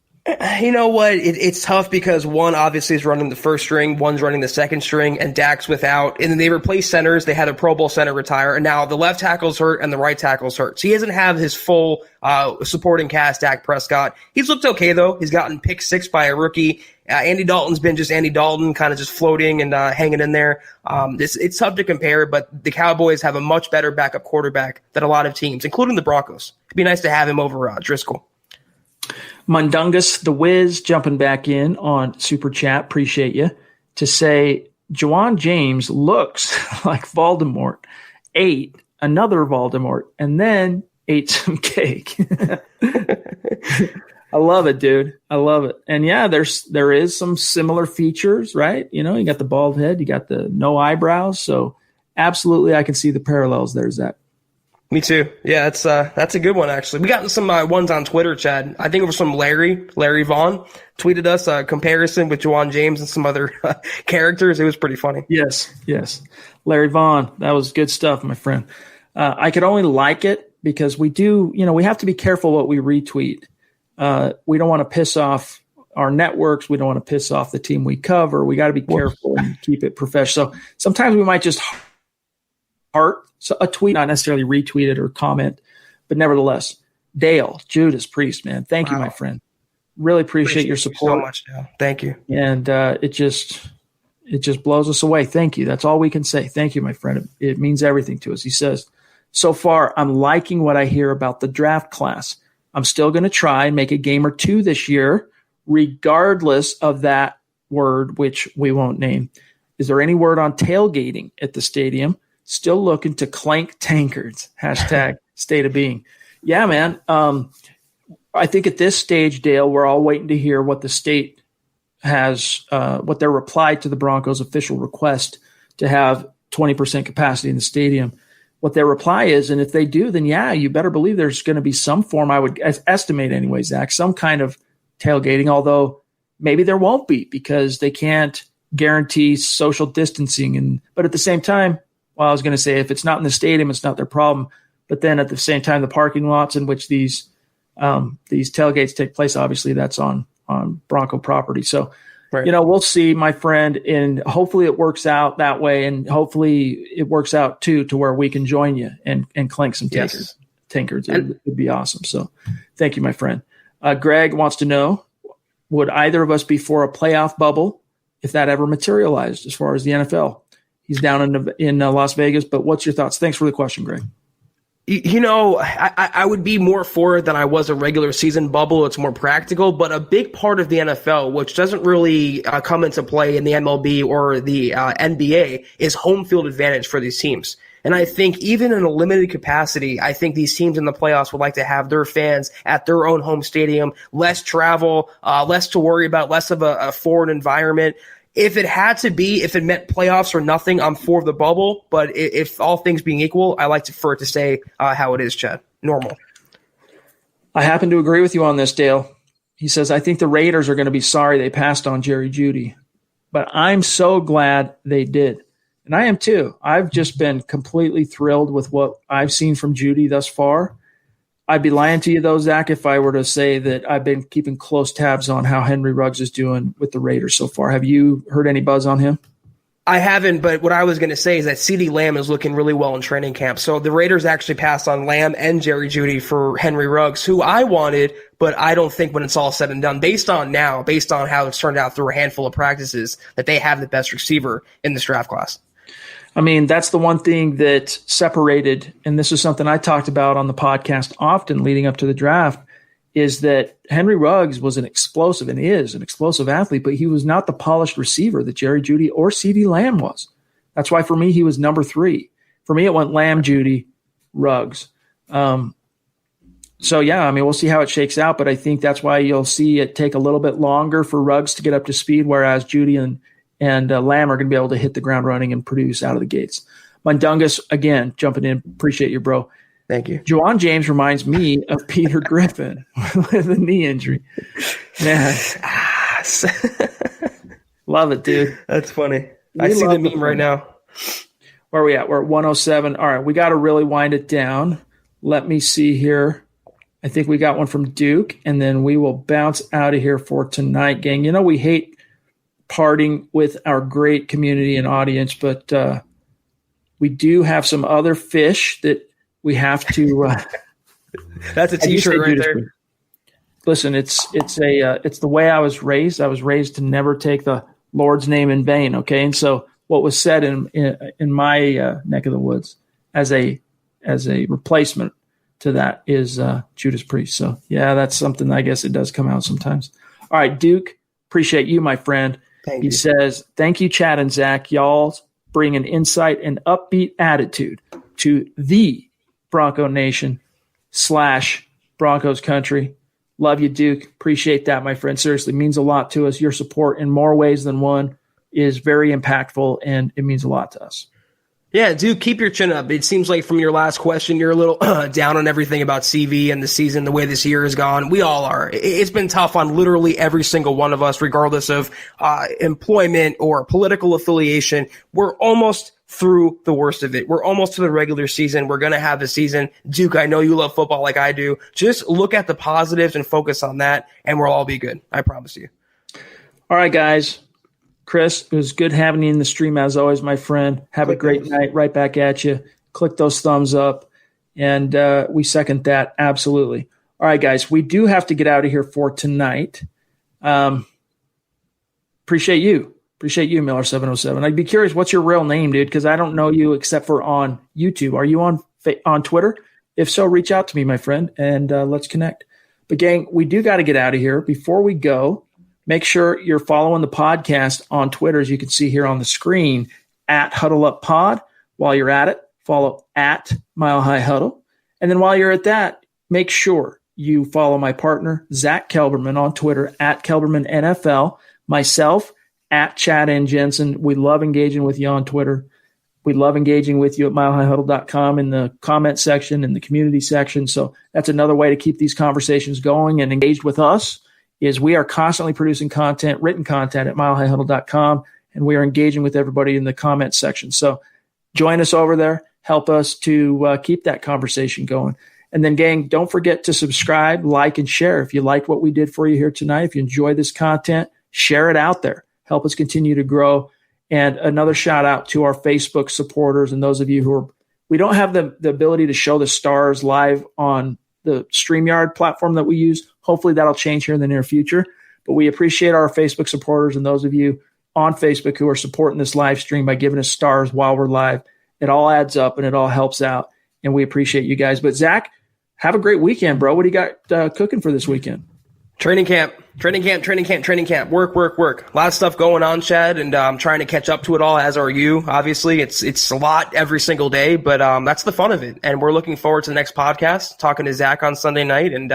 You know what? It's tough because one obviously is running the first string, one's running the second string, and Dak's without. And then they replaced centers. They had a Pro Bowl center retire, and now the left tackle's hurt and the right tackle's hurt. So he doesn't have his full supporting cast, Dak Prescott. He's looked okay, though. He's gotten picked 6 by a rookie. Andy Dalton's been just Andy Dalton, kind of just floating and hanging in there. It's tough to compare, but the Cowboys have a much better backup quarterback than a lot of teams, including the Broncos. It'd be nice to have him over Driscoll. Mundungus the Wiz jumping back in on Super Chat, appreciate you, to say Juwan James looks like Voldemort ate another Voldemort and then ate some cake. I love it, dude. I love it. And yeah, there is some similar features, right? You got the bald head, you got the no eyebrows, so absolutely I can see the parallels there, Zach. Me too. Yeah, that's a good one, actually. We got some ones on Twitter, Chad. I think it was from Larry Vaughn, tweeted us a comparison with Juwan James and some other characters. It was pretty funny. Yes. Larry Vaughn, that was good stuff, my friend. I could only like it because we have to be careful what we retweet. We don't want to piss off our networks. We don't want to piss off the team we cover. We got to be careful and keep it professional. So sometimes we might just heart, so a tweet, not necessarily retweeted or comment, but nevertheless, Dale, Judas Priest, man, thank you, my friend. Really appreciate your support. You so much, Dale. Thank you. And it just blows us away. Thank you. That's all we can say. Thank you, my friend. It means everything to us. He says, so far, I'm liking what I hear about the draft class. I'm still going to try and make a game or two this year, regardless of that word, which we won't name. Is there any word on tailgating at the stadium? Still looking to clank tankards. Hashtag state of being. Yeah, man. I think at this stage, Dale, we're all waiting to hear what the state has, what their reply to the Broncos' official request to have 20% capacity in the stadium. What their reply is, and if they do, then yeah, you better believe there's going to be some form, I would estimate anyway, Zach, some kind of tailgating, although maybe there won't be because they can't guarantee social distancing. But at the same time, well, I was going to say if it's not in the stadium, it's not their problem. But then at the same time, the parking lots in which these tailgates take place, obviously that's on Bronco property. So, right. We'll see, my friend, and hopefully it works out that way. And hopefully it works out too, to where we can join you and clank some tankards. It'd be awesome. So thank you, my friend. Greg wants to know, would either of us be for a playoff bubble if that ever materialized as far as the NFL? He's down in Las Vegas, but what's your thoughts? Thanks for the question, Greg. I would be more for it than I was a regular season bubble. It's more practical, but a big part of the NFL, which doesn't really come into play in the MLB or the NBA, is home field advantage for these teams. And I think even in a limited capacity, I think these teams in the playoffs would like to have their fans at their own home stadium, less travel, less to worry about, less of a foreign environment. If it meant playoffs or nothing, I'm for the bubble. But if all things being equal, I like for it to stay how it is, Chad. Normal. I happen to agree with you on this, Dale. He says, I think the Raiders are going to be sorry they passed on Jerry Jeudy. But I'm so glad they did. And I am too. I've just been completely thrilled with what I've seen from Jeudy thus far. I'd be lying to you, though, Zach, if I were to say that I've been keeping close tabs on how Henry Ruggs is doing with the Raiders so far. Have you heard any buzz on him? I haven't, but what I was going to say is that CeeDee Lamb is looking really well in training camp. So the Raiders actually passed on Lamb and Jerry Jeudy for Henry Ruggs, who I wanted, but I don't think when it's all said and done, based on how it's turned out through a handful of practices, that they have the best receiver in this draft class. I mean, that's the one thing that separated, and this is something I talked about on the podcast often leading up to the draft, is that Henry Ruggs was an explosive and is an explosive athlete, but he was not the polished receiver that Jerry Jeudy or CeeDee Lamb was. That's why for me, he was number 3. For me, it went Lamb, Jeudy, Ruggs. So, yeah, I mean, we'll see how it shakes out, but I think that's why you'll see it take a little bit longer for Ruggs to get up to speed, whereas Jeudy and Lamb are going to be able to hit the ground running and produce out of the gates. Mundungus, again, jumping in. Appreciate you, bro. Thank you. Juwan James reminds me of Peter Griffin with a knee injury. Man. Love it, dude. That's funny. I see the meme right now. Where are we at? We're at 107. All right, we got to really wind it down. Let me see here. I think we got one from Duke, and then we will bounce out of here for tonight, gang. You know, we hate parting with our great community and audience, but we do have some other fish that we have to. That's a T-shirt right there. Listen, it's the way I was raised. I was raised to never take the Lord's name in vain. Okay, and so what was said in my neck of the woods as a replacement to that is Judas Priest. So yeah, that's something I guess it does come out sometimes. All right, Duke, appreciate you, my friend. He says, thank you, Chad and Zach. Y'all bring an insight and upbeat attitude to the Bronco Nation / Broncos country. Love you, Duke. Appreciate that, my friend. Seriously, means a lot to us. Your support in more ways than one is very impactful, and it means a lot to us. Yeah, Duke, keep your chin up. It seems like from your last question, you're a little down on everything about CV and the season, the way this year has gone. We all are. It's been tough on literally every single one of us, regardless of employment or political affiliation. We're almost through the worst of it. We're almost to the regular season. We're going to have a season. Duke, I know you love football like I do. Just look at the positives and focus on that, and we'll all be good. I promise you. All right, guys. Chris, it was good having you in the stream as always, my friend. Have a great night. Right back at you. click those thumbs up, and we second that absolutely. All right, guys, we do have to get out of here for tonight. Appreciate you, Miller707. I'd be curious, what's your real name, dude? Because I don't know you except for on YouTube. Are you on Twitter? If so, reach out to me, my friend, and let's connect. But gang, we do got to get out of here. Before we go, make sure you're following the podcast on Twitter, as you can see here on the screen, at Huddle Up Pod. While you're at it, follow at Mile High Huddle. And then while you're at that, make sure you follow my partner, Zack Kelberman, on Twitter, at Kelberman NFL. Myself, at Chad and Jensen. We love engaging with you on Twitter. We love engaging with you at milehighhuddle.com in the comment section, in the community section. So that's another way to keep these conversations going and engaged with us, is we are constantly producing content, written content at milehighhuddle.com, and we are engaging with everybody in the comment section. So join us over there. Help us to keep that conversation going. And then, gang, don't forget to subscribe, like, and share. If you liked what we did for you here tonight, if you enjoy this content, share it out there. Help us continue to grow. And another shout out to our Facebook supporters and those of you who are, we don't have the ability to show the stars live on the StreamYard platform that we use. Hopefully that'll change here in the near future. But we appreciate our Facebook supporters and those of you on Facebook who are supporting this live stream by giving us stars while we're live. It all adds up and it all helps out. And we appreciate you guys. But Zach, have a great weekend, bro. What do you got cooking for this weekend? Training camp. Work. A lot of stuff going on, Chad, and I'm trying to catch up to it all, as are you. Obviously, it's a lot every single day, but that's the fun of it. And we're looking forward to the next podcast, talking to Zach on Sunday night, and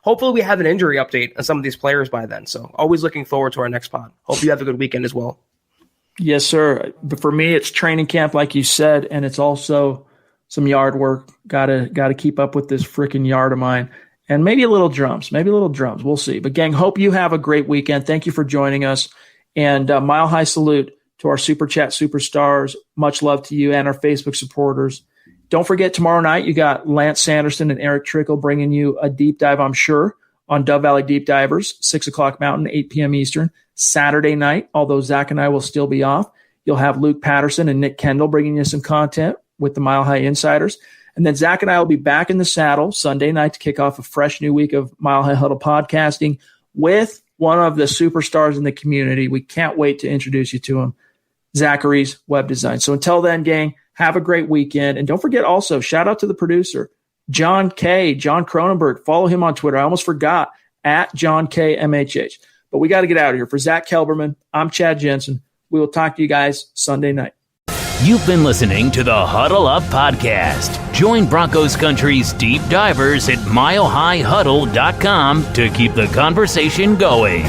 hopefully we have an injury update on some of these players by then. So always looking forward to our next pod. Hope you have a good weekend as well. Yes, sir. But for me, it's training camp, like you said, and it's also some yard work. Gotta keep up with this freaking yard of mine. And maybe a little drums. We'll see. But, gang, hope you have a great weekend. Thank you for joining us. And Mile High salute to our Super Chat superstars. Much love to you and our Facebook supporters. Don't forget, tomorrow night you got Lance Sanderson and Eric Trickle bringing you a deep dive, I'm sure, on Dove Valley Deep Divers, 6 o'clock Mountain, 8 p.m. Eastern. Saturday night, although Zach and I will still be off, you'll have Luke Patterson and Nick Kendall bringing you some content with the Mile High Insiders. And then Zach and I will be back in the saddle Sunday night to kick off a fresh new week of Mile High Huddle podcasting with one of the superstars in the community. We can't wait to introduce you to him, Zachary's Web Design. So until then, gang, have a great weekend. And don't forget also, shout out to the producer, John Cronenberg. Follow him on Twitter. I almost forgot, at John K. MHH. But we got to get out of here. For Zack Kelberman, I'm Chad Jensen. We will talk to you guys Sunday night. You've been listening to the Huddle Up Podcast. Join Broncos Country's deep divers at milehighhuddle.com to keep the conversation going.